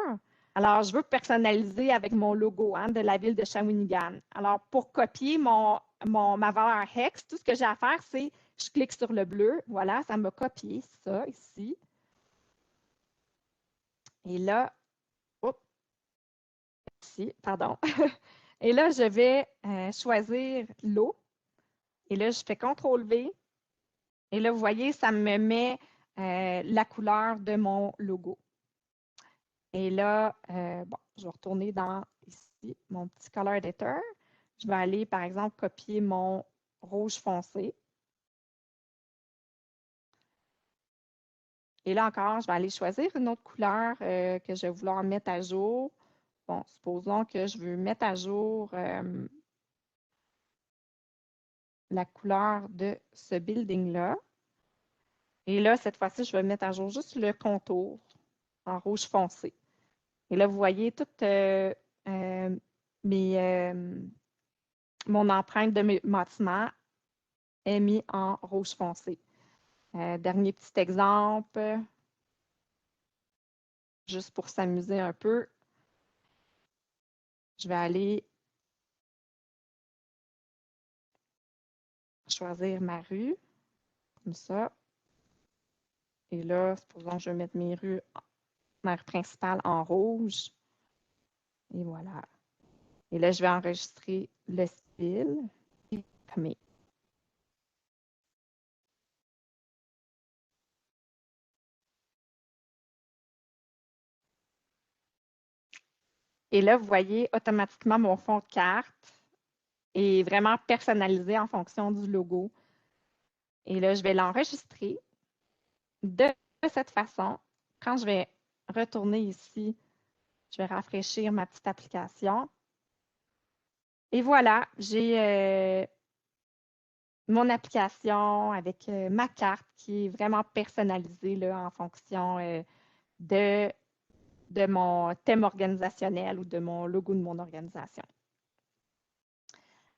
Alors, je veux personnaliser avec mon logo de la ville de Shawinigan. Alors, pour copier ma valeur hex, tout ce que j'ai à faire, c'est je clique sur le bleu. Voilà, ça m'a copié ça ici. Et là, oups, ici, pardon. Et là, je vais choisir l'eau. Et là, je fais CTRL-V. Et là, vous voyez, ça me met la couleur de mon logo. Et là, bon, je vais retourner dans ici, mon petit Color Editor. Je vais aller, par exemple, copier mon rouge foncé. Et là encore, je vais aller choisir une autre couleur que je vais vouloir mettre à jour. Bon, supposons que je veux mettre à jour la couleur de ce building-là. Et là, cette fois-ci, je vais mettre à jour juste le contour en rouge foncé. Et là, vous voyez toute mon empreinte de mes bâtiments est mise en rouge foncé. Dernier petit exemple, juste pour s'amuser un peu. Je vais aller choisir ma rue, comme ça. Et là, supposons que je vais mettre ma rue principale en rouge. Et voilà. Et là, je vais enregistrer le style. Et là, vous voyez automatiquement mon fond de carte est vraiment personnalisé en fonction du logo. Et là, je vais l'enregistrer de cette façon. Quand je vais retourner ici, je vais rafraîchir ma petite application. Et voilà, j'ai mon application avec ma carte qui est vraiment personnalisée là, en fonction de mon thème organisationnel ou de mon logo de mon organisation.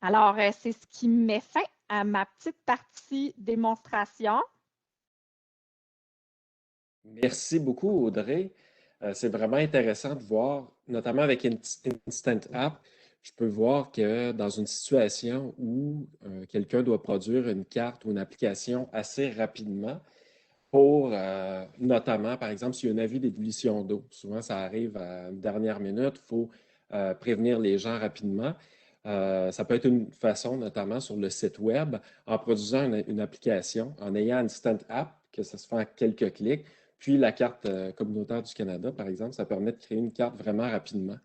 Alors, c'est ce qui met fin à ma petite partie démonstration. Merci beaucoup, Audrey. C'est vraiment intéressant de voir, notamment avec Instant App, je peux voir que dans une situation où quelqu'un doit produire une carte ou une application assez rapidement pour, notamment, par exemple, s'il y a un avis d'ébullition d'eau. Souvent, ça arrive à une dernière minute, il faut prévenir les gens rapidement. Ça peut être une façon, notamment sur le site web, en produisant une application, en ayant Instant App, que ça se fait en quelques clics, puis la carte communautaire du Canada, par exemple, ça permet de créer une carte vraiment rapidement.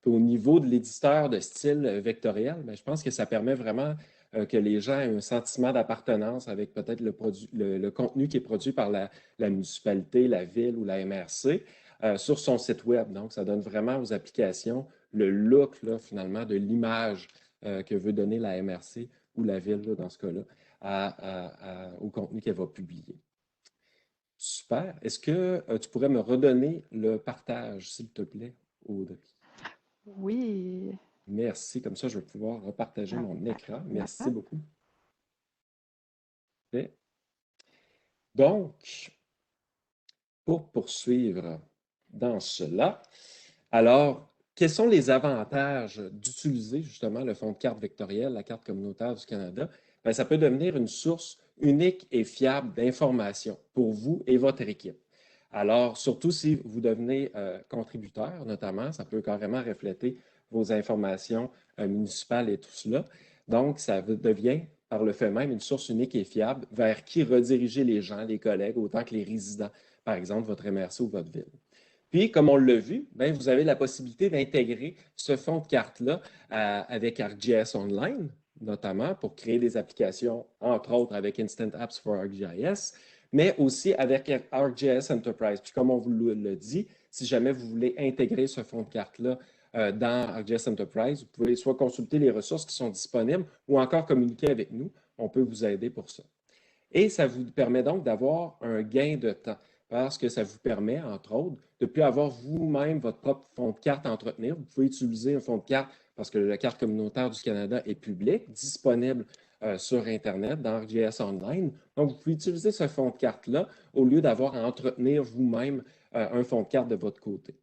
Puis au niveau de l'éditeur de style vectoriel, bien, je pense que ça permet vraiment que les gens aient un sentiment d'appartenance avec peut-être le contenu qui est produit par la municipalité, la ville ou la MRC sur son site web. Donc, ça donne vraiment aux applications le look, là, finalement, de l'image que veut donner la MRC ou la ville, là, dans ce cas-là, au contenu qu'elle va publier. Super. Est-ce que tu pourrais me redonner le partage, s'il te plaît, Audrey? Oui. Merci. Comme ça, je vais pouvoir repartager mon écran. Merci beaucoup. Parfait. Donc, pour poursuivre dans cela, alors, quels sont les avantages d'utiliser justement le fonds de carte vectoriel, la carte communautaire du Canada? Bien, ça peut devenir une source unique et fiable d'informations pour vous et votre équipe. Alors, surtout si vous devenez contributeur, notamment, ça peut carrément refléter vos informations municipales et tout cela. Donc, ça devient, par le fait même, une source unique et fiable vers qui rediriger les gens, les collègues, autant que les résidents, par exemple, votre MRC ou votre ville. Puis, comme on l'a vu, bien, vous avez la possibilité d'intégrer ce fonds de carte-là avec ArcGIS Online, notamment pour créer des applications, entre autres avec Instant Apps for ArcGIS, mais aussi avec ArcGIS Enterprise. Puis, comme on vous l'a dit, si jamais vous voulez intégrer ce fonds de carte-là dans ArcGIS Enterprise, vous pouvez soit consulter les ressources qui sont disponibles ou encore communiquer avec nous. On peut vous aider pour ça. Et ça vous permet donc d'avoir un gain de temps parce que ça vous permet, entre autres, de ne plus avoir vous-même votre propre fonds de carte à entretenir. Vous pouvez utiliser un fonds de carte parce que la carte communautaire du Canada est publique, disponible sur Internet, dans ArcGIS Online. Donc, vous pouvez utiliser ce fond de carte-là au lieu d'avoir à entretenir vous-même un fond de carte de votre côté.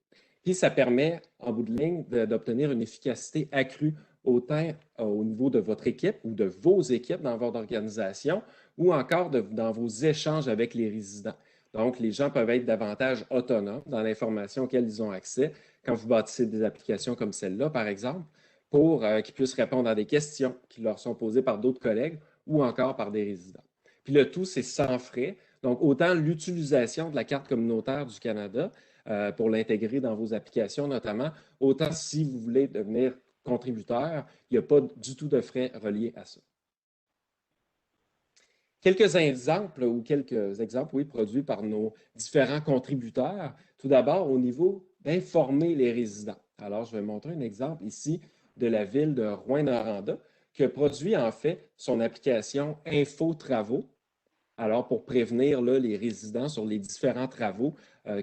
Puis, ça permet, en bout de ligne, d'obtenir une efficacité accrue autant au niveau de votre équipe ou de vos équipes dans votre organisation ou encore dans vos échanges avec les résidents. Donc, les gens peuvent être davantage autonomes dans l'information auquel ils ont accès quand vous bâtissez des applications comme celle-là, par exemple, pour qu'ils puissent répondre à des questions qui leur sont posées par d'autres collègues ou encore par des résidents. Puis le tout, c'est sans frais. Donc, autant l'utilisation de la carte communautaire du Canada pour l'intégrer dans vos applications notamment, autant si vous voulez devenir contributeur, il n'y a pas du tout de frais reliés à ça. Quelques exemples oui, produits par nos différents contributeurs. Tout d'abord, au niveau d'informer les résidents. Alors, je vais montrer un exemple ici de la ville de Rouyn-Noranda qui a produit en fait son application Info Travaux. Alors, pour prévenir là, les résidents sur les différents travaux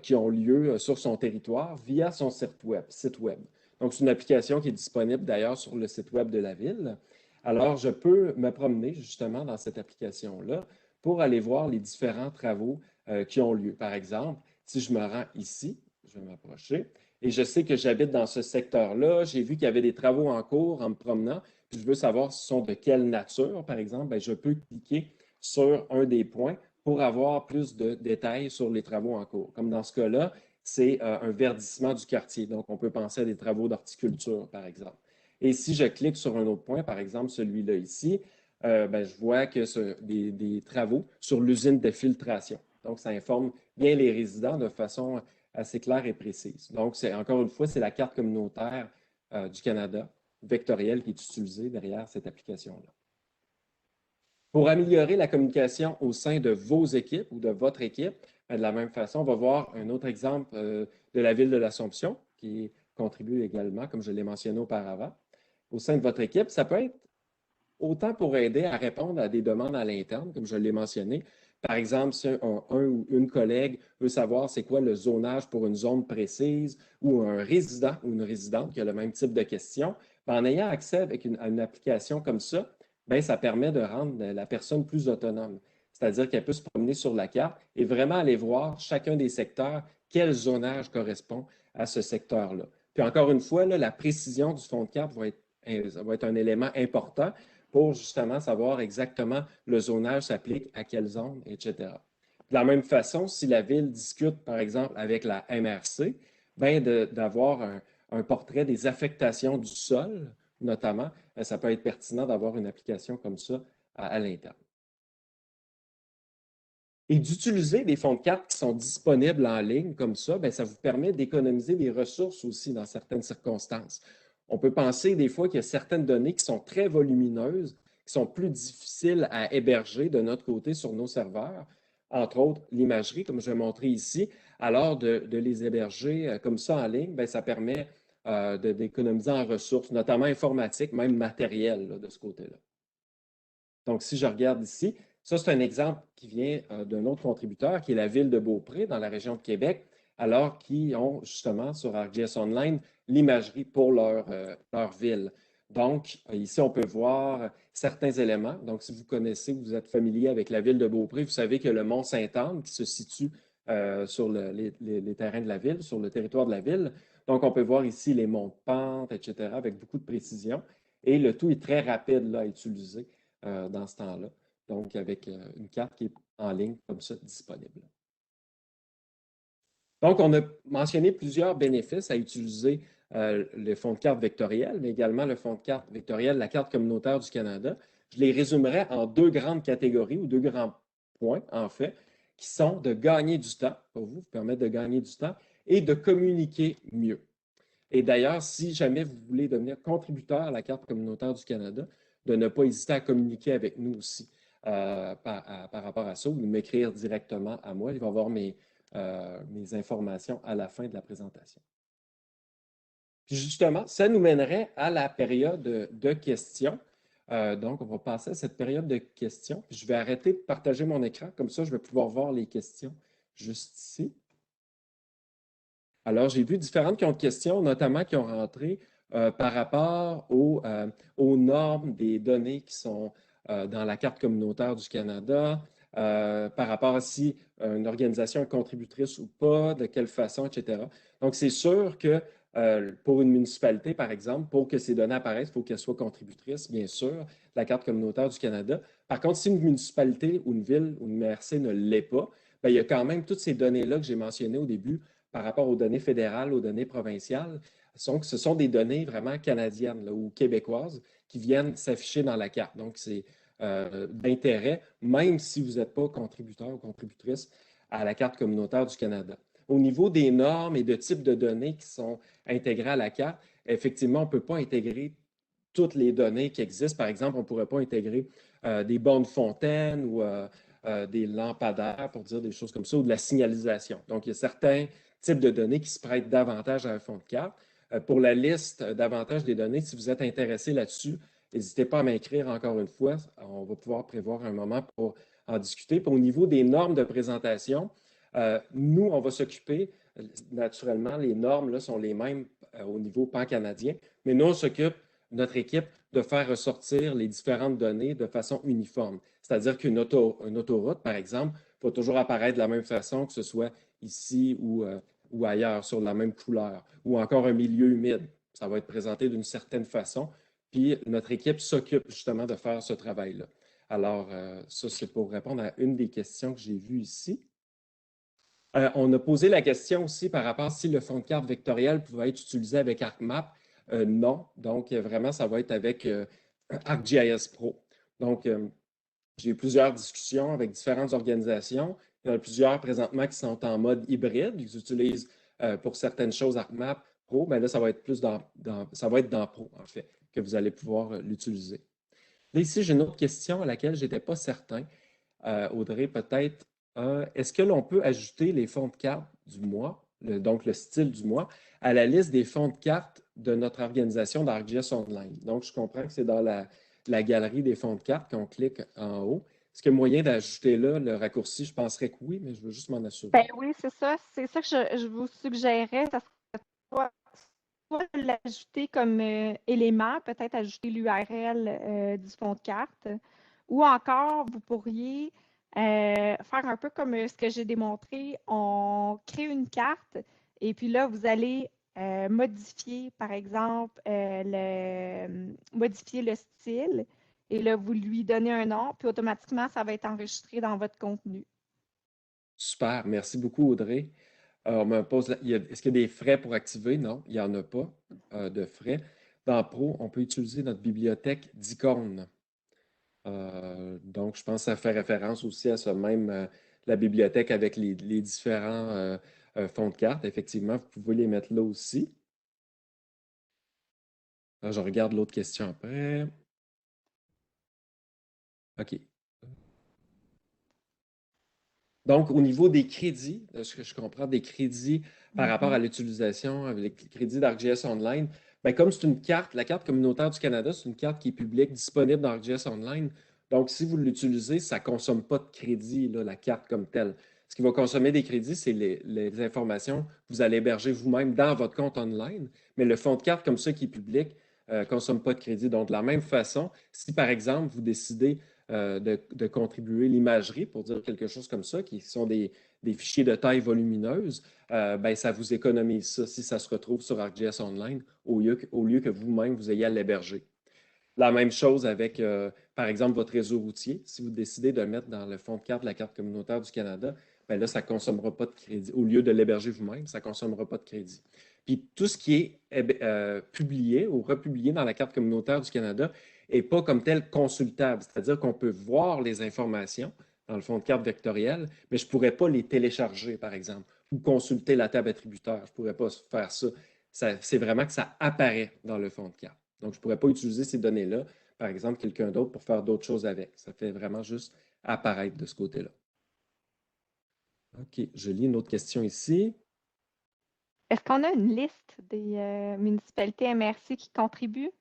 qui ont lieu sur son territoire via son site web. Donc, c'est une application qui est disponible d'ailleurs sur le site web de la ville. Alors, je peux me promener justement dans cette application-là pour aller voir les différents travaux qui ont lieu. Par exemple, si je me rends ici, je vais m'approcher, et je sais que j'habite dans ce secteur-là, j'ai vu qu'il y avait des travaux en cours en me promenant, puis je veux savoir ce sont de quelle nature, par exemple, bien, je peux cliquer sur un des points pour avoir plus de détails sur les travaux en cours. Comme dans ce cas-là, c'est un verdissement du quartier. Donc, on peut penser à des travaux d'horticulture, par exemple. Et si je clique sur un autre point, par exemple celui-là ici, ben, je vois que c'est des travaux sur l'usine de filtration. Donc, ça informe bien les résidents de façon assez claire et précise. Donc, encore une fois, c'est la carte communautaire du Canada vectorielle qui est utilisée derrière cette application-là. Pour améliorer la communication au sein de vos équipes ou de votre équipe, de la même façon, on va voir un autre exemple de la ville de l'Assomption qui contribue également, comme je l'ai mentionné auparavant. Au sein de votre équipe, ça peut être autant pour aider à répondre à des demandes à l'interne, comme je l'ai mentionné. Par exemple, si un ou une collègue veut savoir c'est quoi le zonage pour une zone précise ou un résident ou une résidente qui a le même type de question, en ayant accès à une application comme ça, bien, ça permet de rendre la personne plus autonome. C'est-à-dire qu'elle peut se promener sur la carte et vraiment aller voir chacun des secteurs, quel zonage correspond à ce secteur-là. Puis encore une fois, là, la précision du fond de carte va être un élément important pour justement savoir exactement le zonage s'applique à quelle zone, etc. De la même façon, si la ville discute, par exemple, avec la MRC, bien d'avoir un portrait des affectations du sol, notamment, ça peut être pertinent d'avoir une application comme ça à l'interne. Et d'utiliser des fonds de carte qui sont disponibles en ligne comme ça, bien, ça vous permet d'économiser des ressources aussi dans certaines circonstances. On peut penser des fois qu'il y a certaines données qui sont très volumineuses, qui sont plus difficiles à héberger de notre côté sur nos serveurs, entre autres l'imagerie, comme je vais montrer ici. Alors, de les héberger comme ça en ligne, bien, ça permet d'économiser en ressources, notamment informatiques, même matérielles là, de ce côté-là. Donc, si je regarde ici, ça, c'est un exemple qui vient d'un autre contributeur, qui est la ville de Beaupré, dans la région de Québec, alors qu'ils ont justement sur ArcGIS Online l'imagerie pour leur ville. Donc, ici, on peut voir certains éléments. Donc, si vous connaissez, vous êtes familier avec la ville de Beaupré, vous savez que le mont Sainte-Anne qui se situe sur les terrains de la ville, sur le territoire de la ville. Donc, on peut voir ici les monts de pente, etc., avec beaucoup de précision. Et le tout est très rapide là, à utiliser dans ce temps-là. Donc, avec une carte qui est en ligne comme ça, disponible. Donc, on a mentionné plusieurs bénéfices à utiliser le fonds de carte vectoriel, mais également le fonds de carte vectoriel, la carte communautaire du Canada. Je les résumerai en deux grandes catégories ou deux grands points, en fait, qui sont de gagner du temps, pour vous permettre de gagner du temps, et de communiquer mieux. Et d'ailleurs, si jamais vous voulez devenir contributeur à la carte communautaire du Canada, de ne pas hésiter à communiquer avec nous aussi par rapport à ça ou de m'écrire directement à moi. Il va y avoir mes informations à la fin de la présentation. Puis justement, ça nous mènerait à la période de questions. Donc, on va passer à cette période de questions. Puis je vais arrêter de partager mon écran. Comme ça, je vais pouvoir voir les questions juste ici. Alors, j'ai vu différentes questions, notamment qui ont rentré par rapport aux normes des données qui sont dans la carte communautaire du Canada, par rapport à si une organisation est contributrice ou pas, de quelle façon, etc. Donc, c'est sûr que pour une municipalité, par exemple, pour que ces données apparaissent, il faut qu'elle soit contributrice, bien sûr, de la carte communautaire du Canada. Par contre, si une municipalité ou une ville ou une MRC ne l'est pas, bien, il y a quand même toutes ces données-là que j'ai mentionnées au début par rapport aux données fédérales, aux données provinciales. Ce sont des données vraiment canadiennes là, ou québécoises qui viennent s'afficher dans la carte. Donc, c'est d'intérêt, même si vous n'êtes pas contributeur ou contributrice à la carte communautaire du Canada. Au niveau des normes et de types de données qui sont intégrées à la carte, effectivement, on ne peut pas intégrer toutes les données qui existent. Par exemple, on ne pourrait pas intégrer des bornes fontaines ou des lampadaires, pour dire des choses comme ça, ou de la signalisation. Donc, il y a certains types de données qui se prêtent davantage à un fond de carte. Pour la liste davantage des données, si vous êtes intéressé là-dessus, n'hésitez pas à m'écrire encore une fois. On va pouvoir prévoir un moment pour en discuter. Puis au niveau des normes de présentation, nous, on va s'occuper, naturellement, les normes là, sont les mêmes au niveau pan-canadien, mais nous, on s'occupe, notre équipe, de faire ressortir les différentes données de façon uniforme. C'est-à-dire qu'une autoroute, par exemple, va toujours apparaître de la même façon, que ce soit ici ou ailleurs, sur la même couleur, ou encore un milieu humide. Ça va être présenté d'une certaine façon. Puis notre équipe s'occupe justement de faire ce travail-là. Alors, ça, c'est pour répondre à une des questions que j'ai vues ici. On a posé la question aussi par rapport à si le fond de carte vectoriel pouvait être utilisé avec ArcMap. Non. Donc, vraiment, ça va être avec ArcGIS Pro. Donc, j'ai eu plusieurs discussions avec différentes organisations. Il y en a plusieurs présentement qui sont en mode hybride. Ils utilisent pour certaines choses ArcMap Pro, mais là, ça va être plus ça va être dans Pro, en fait, que vous allez pouvoir l'utiliser. Là, ici, j'ai une autre question à laquelle je n'étais pas certain. Audrey, peut-être, est-ce que l'on peut ajouter les fonds de carte du mois, donc le style du mois, à la liste des fonds de carte de notre organisation d'ArcGIS Online? Donc, je comprends que c'est dans la galerie des fonds de carte qu'on clique en haut. Est-ce qu'il y a moyen d'ajouter là le raccourci? Je penserais que oui, mais je veux juste m'en assurer. Ben oui, c'est ça. C'est ça que je vous suggérais. Ça serait soit de l'ajouter comme élément, peut-être ajouter l'URL du fond de carte, ou encore, vous pourriez faire un peu comme ce que j'ai démontré. On crée une carte et puis là, vous allez modifier, par exemple, modifier le style et là, vous lui donnez un nom, puis automatiquement, ça va être enregistré dans votre contenu. Super, merci beaucoup, Audrey. On me pose, est-ce qu'il y a des frais pour activer? Non, il n'y en a pas de frais. Dans Pro, on peut utiliser notre bibliothèque d'icônes. Donc, je pense que ça fait référence aussi à ce même, la bibliothèque avec les différents fonds de cartes. Effectivement, vous pouvez les mettre là aussi. Là, je regarde l'autre question après. OK. Donc, au niveau des crédits, de ce que je comprends, des crédits par rapport à l'utilisation avec les crédits d'ArcGIS Online, bien, comme c'est une carte, la carte communautaire du Canada, c'est une carte qui est publique, disponible dans ArcGIS Online. Donc, si vous l'utilisez, ça ne consomme pas de crédit, là, la carte comme telle. Ce qui va consommer des crédits, c'est les informations que vous allez héberger vous-même dans votre compte online. Mais le fonds de carte comme ça qui est public ne consomme pas de crédit. Donc, de la même façon, si par exemple, vous décidez de contribuer l'imagerie, pour dire quelque chose comme ça, qui sont des fichiers de taille volumineuse, ben, ça vous économise ça si ça se retrouve sur ArcGIS Online au lieu que vous-même vous ayez à l'héberger. La même chose avec, par exemple, votre réseau routier. Si vous décidez de le mettre dans le fond de carte de la carte communautaire du Canada, bien là, ça ne consommera pas de crédit. Au lieu de l'héberger vous-même, ça ne consommera pas de crédit. Puis tout ce qui est publié ou republié dans la carte communautaire du Canada n'est pas comme tel consultable. C'est-à-dire qu'on peut voir les informations dans le fond de carte vectoriel, mais je ne pourrais pas les télécharger, par exemple, ou consulter la table attributeur. Je ne pourrais pas faire ça. C'est vraiment que ça apparaît dans le fond de carte. Donc, je ne pourrais pas utiliser ces données-là, par exemple, quelqu'un d'autre pour faire d'autres choses avec. Ça fait vraiment juste apparaître de ce côté-là. OK, je lis une autre question ici. Est-ce qu'on a une liste des municipalités MRC qui contribuent?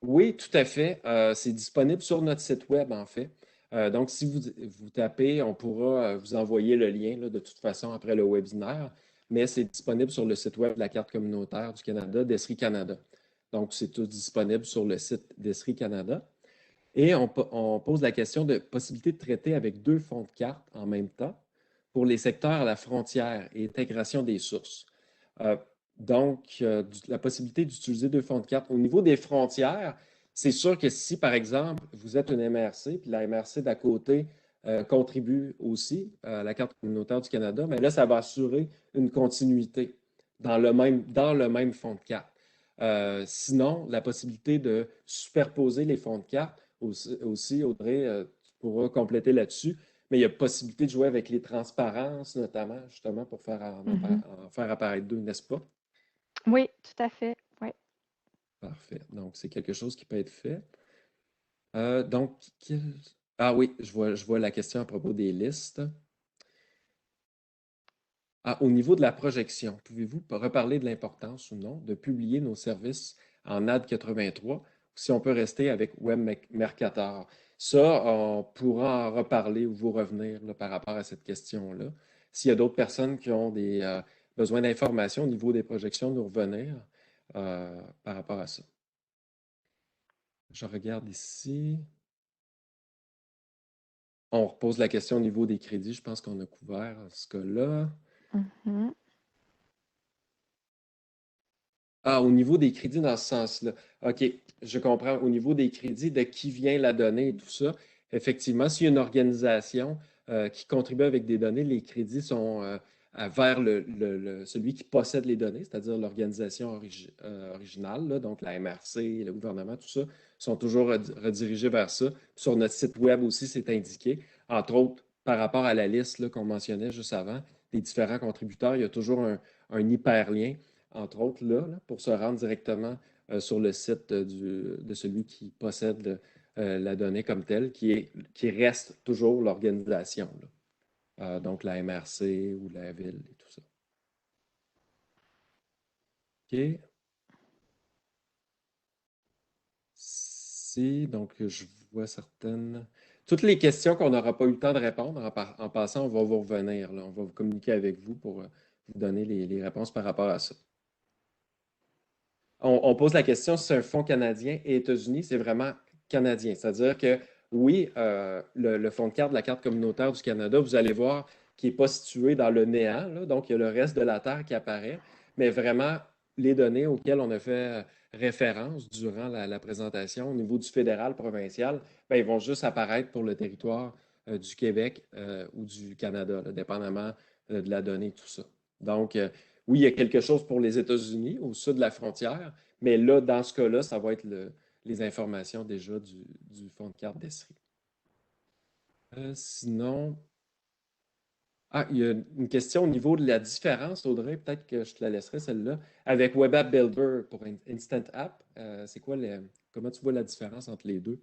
Oui, tout à fait. C'est disponible sur notre site web, en fait. Donc, si vous tapez, on pourra vous envoyer le lien là, de toute façon après le webinaire, mais c'est disponible sur le site web de la carte communautaire du Canada, d'Esri Canada. Donc, c'est tout disponible sur le site d'Esri Canada. Et on pose la question de possibilité de traiter avec 2 fonds de cartes en même temps pour les secteurs à la frontière et intégration des sources. Euh, la possibilité d'utiliser 2 fonds de cartes. Au niveau des frontières, c'est sûr que si, par exemple, vous êtes une MRC, puis la MRC d'à côté contribue aussi à la carte communautaire du Canada, mais là, ça va assurer une continuité dans le même fonds de cartes. Sinon, la possibilité de superposer les fonds de cartes, aussi Audrey, tu pourras compléter là-dessus, mais il y a possibilité de jouer avec les transparences, notamment, justement, pour Mhm. en faire apparaître 2, n'est-ce pas? Oui, tout à fait. Oui. Parfait. Donc, c'est quelque chose qui peut être fait. Donc, ah oui, je vois la question à propos des listes. Ah, au niveau de la projection, pouvez-vous reparler de l'importance ou non de publier nos services en AD 83 ou si on peut rester avec Mercator? Ça, on pourra en reparler ou vous revenir là, par rapport à cette question-là. S'il y a d'autres personnes qui ont des besoins d'informations au niveau des projections, nous revenir par rapport à ça. Je regarde ici. On repose la question au niveau des crédits. Je pense qu'on a couvert ce cas-là. Mhm. Ah, au niveau des crédits dans ce sens-là. OK, je comprends. Au niveau des crédits, de qui vient la donnée et tout ça, effectivement, s'il y a une organisation qui contribue avec des données, les crédits sont vers celui qui possède les données, c'est-à-dire l'organisation originale, là, donc la MRC, le gouvernement, tout ça, sont toujours redirigés vers ça. Sur notre site web aussi, c'est indiqué. Entre autres, par rapport à la liste là, qu'on mentionnait juste avant, des différents contributeurs, il y a toujours un hyperlien entre autres, là, pour se rendre directement sur le site de celui qui possède la donnée comme telle, qui reste toujours l'organisation, là. Donc la MRC ou la ville et tout ça. OK. Si, donc je vois certaines. Toutes les questions qu'on n'aura pas eu le temps de répondre, en passant, on va vous revenir, là. On va vous communiquer avec vous pour vous donner les réponses par rapport à ça. On pose la question si c'est un fonds canadien et États-Unis, c'est vraiment canadien. C'est-à-dire que oui, le fonds de carte de la carte communautaire du Canada, vous allez voir qu'il n'est pas situé dans le néant, là, donc il y a le reste de la Terre qui apparaît, mais vraiment les données auxquelles on a fait référence durant la présentation au niveau du fédéral, provincial, ben, ils vont juste apparaître pour le territoire du Québec ou du Canada, là, dépendamment de la donnée, tout ça. Donc, oui, il y a quelque chose pour les États-Unis, au sud de la frontière, mais là, dans ce cas-là, ça va être les informations déjà du fonds de carte d'Estrie. Sinon, ah, il y a une question au niveau de la différence, Audrey, peut-être que je te la laisserai celle-là, avec Web App Builder pour Instant App. Comment tu vois la différence entre les deux?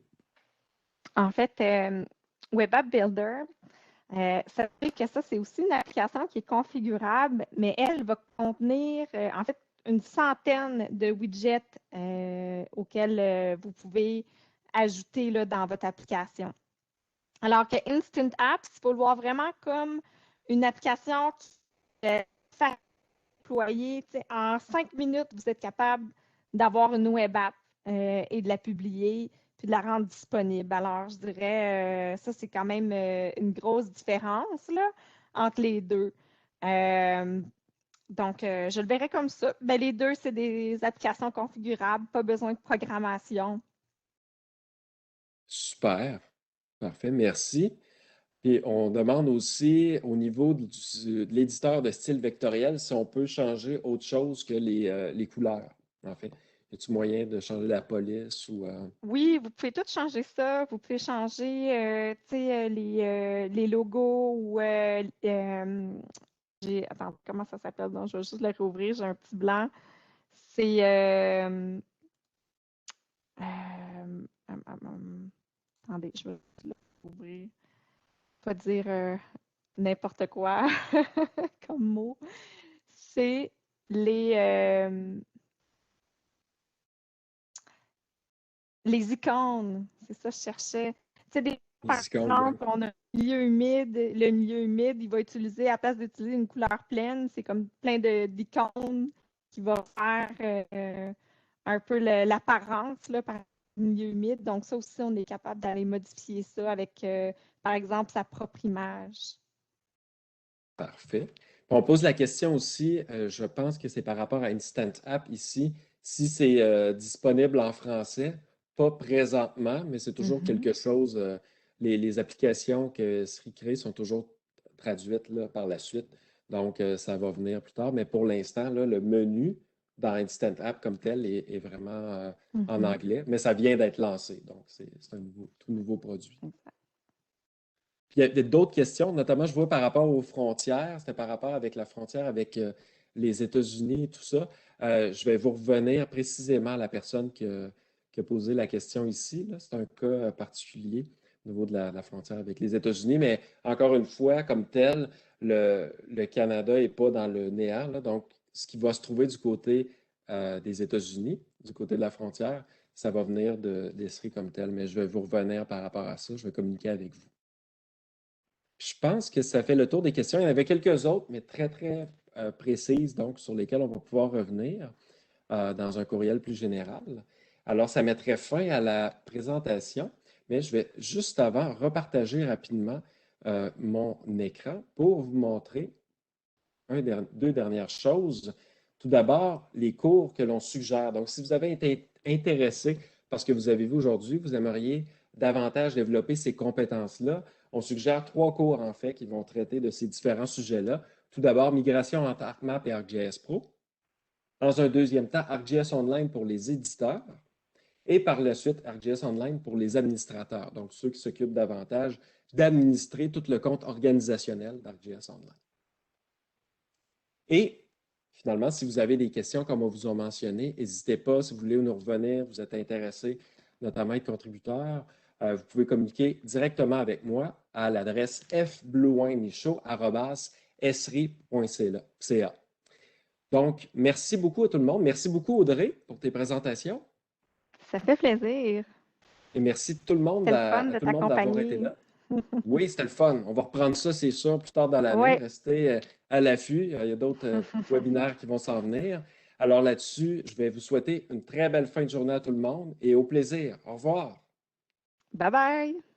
En fait, Web App Builder, ça fait que ça, c'est aussi une application qui est configurable, mais elle va contenir, en fait, une centaine de widgets auxquels vous pouvez ajouter là, dans votre application. Alors que Instant Apps, il faut le voir vraiment comme une application qui est déployer. En 5 minutes, vous êtes capable d'avoir une web app et de la publier, puis de la rendre disponible. Alors, je dirais, ça, c'est quand même une grosse différence là, entre les deux. Donc, je le verrais comme ça. Ben, les deux, c'est des applications configurables, pas besoin de programmation. Super, parfait, merci. Et on demande aussi au niveau de l'éditeur de style vectoriel si on peut changer autre chose que les couleurs, en fait. Y a-t-il moyen de changer la police ou Oui, vous pouvez tout changer ça. Vous pouvez changer tu sais, les logos ou attends, comment ça s'appelle? Non, je vais juste le rouvrir, j'ai un petit blanc. C'est attendez, je vais le rouvrir. Pas dire n'importe quoi comme mot. C'est les, euh, les icônes. C'est ça que je cherchais. C'est des par les icônes? exemple, on a un milieu humide. Le milieu humide, il va utiliser, à la place d'utiliser une couleur pleine, c'est comme plein d'icônes qui va faire un peu l'apparence, là, par milieu humide. Donc, ça aussi, on est capable d'aller modifier ça avec, par exemple, sa propre image. Parfait. On pose la question aussi, je pense que c'est par rapport à Instant App ici, si c'est disponible en français, pas présentement, mais c'est toujours quelque chose, les applications que Sri crée sont toujours traduites là, par la suite, donc ça va venir plus tard, mais pour l'instant, là, le menu dans Instant App comme tel est vraiment en Mhm. anglais, mais ça vient d'être lancé, donc c'est un tout nouveau produit. Puis il y a d'autres questions, notamment, je vois par rapport aux frontières, c'était par rapport avec la frontière avec les États-Unis et tout ça. Je vais vous revenir précisément à la personne qui a posé la question ici, là. C'est un cas particulier au niveau de la frontière avec les États-Unis, mais encore une fois, comme tel, le Canada n'est pas dans le néant, là. Donc, ce qui va se trouver du côté des États-Unis, du côté de la frontière, ça va venir d'Esri comme tel, mais je vais vous revenir par rapport à ça, je vais communiquer avec vous. Je pense que ça fait le tour des questions. Il y en avait quelques autres, mais très, très précises, donc sur lesquelles on va pouvoir revenir dans un courriel plus général. Alors, ça mettrait fin à la présentation, mais je vais juste avant repartager rapidement mon écran pour vous montrer deux dernières choses. Tout d'abord, les cours que l'on suggère. Donc, si vous avez été intéressé par ce que vous avez vu aujourd'hui, vous aimeriez davantage développer ces compétences-là, on suggère 3 cours, en fait, qui vont traiter de ces différents sujets-là. Tout d'abord, migration entre ArcMap et ArcGIS Pro. Dans un deuxième temps, ArcGIS Online pour les éditeurs. Et par la suite, ArcGIS Online pour les administrateurs, donc ceux qui s'occupent davantage d'administrer tout le compte organisationnel d'ArcGIS Online. Et finalement, si vous avez des questions, comme on vous a mentionné, n'hésitez pas, si vous voulez nous revenir, vous êtes intéressé, notamment être contributeur, vous pouvez communiquer directement avec moi à l'adresse fblouinmichaud@esri.ca. Donc, merci beaucoup à tout le monde. Merci beaucoup, Audrey, pour tes présentations. Ça fait plaisir. Et merci tout le monde C'est le fun à de tout le monde d'avoir été t'accompagner. là. Oui, c'était le fun. On va reprendre ça, c'est sûr, plus tard dans l'année. Oui. Restez à l'affût. Il y a d'autres webinaires qui vont s'en venir. Alors là-dessus, je vais vous souhaiter une très belle fin de journée à tout le monde et au plaisir. Au revoir. Bye bye.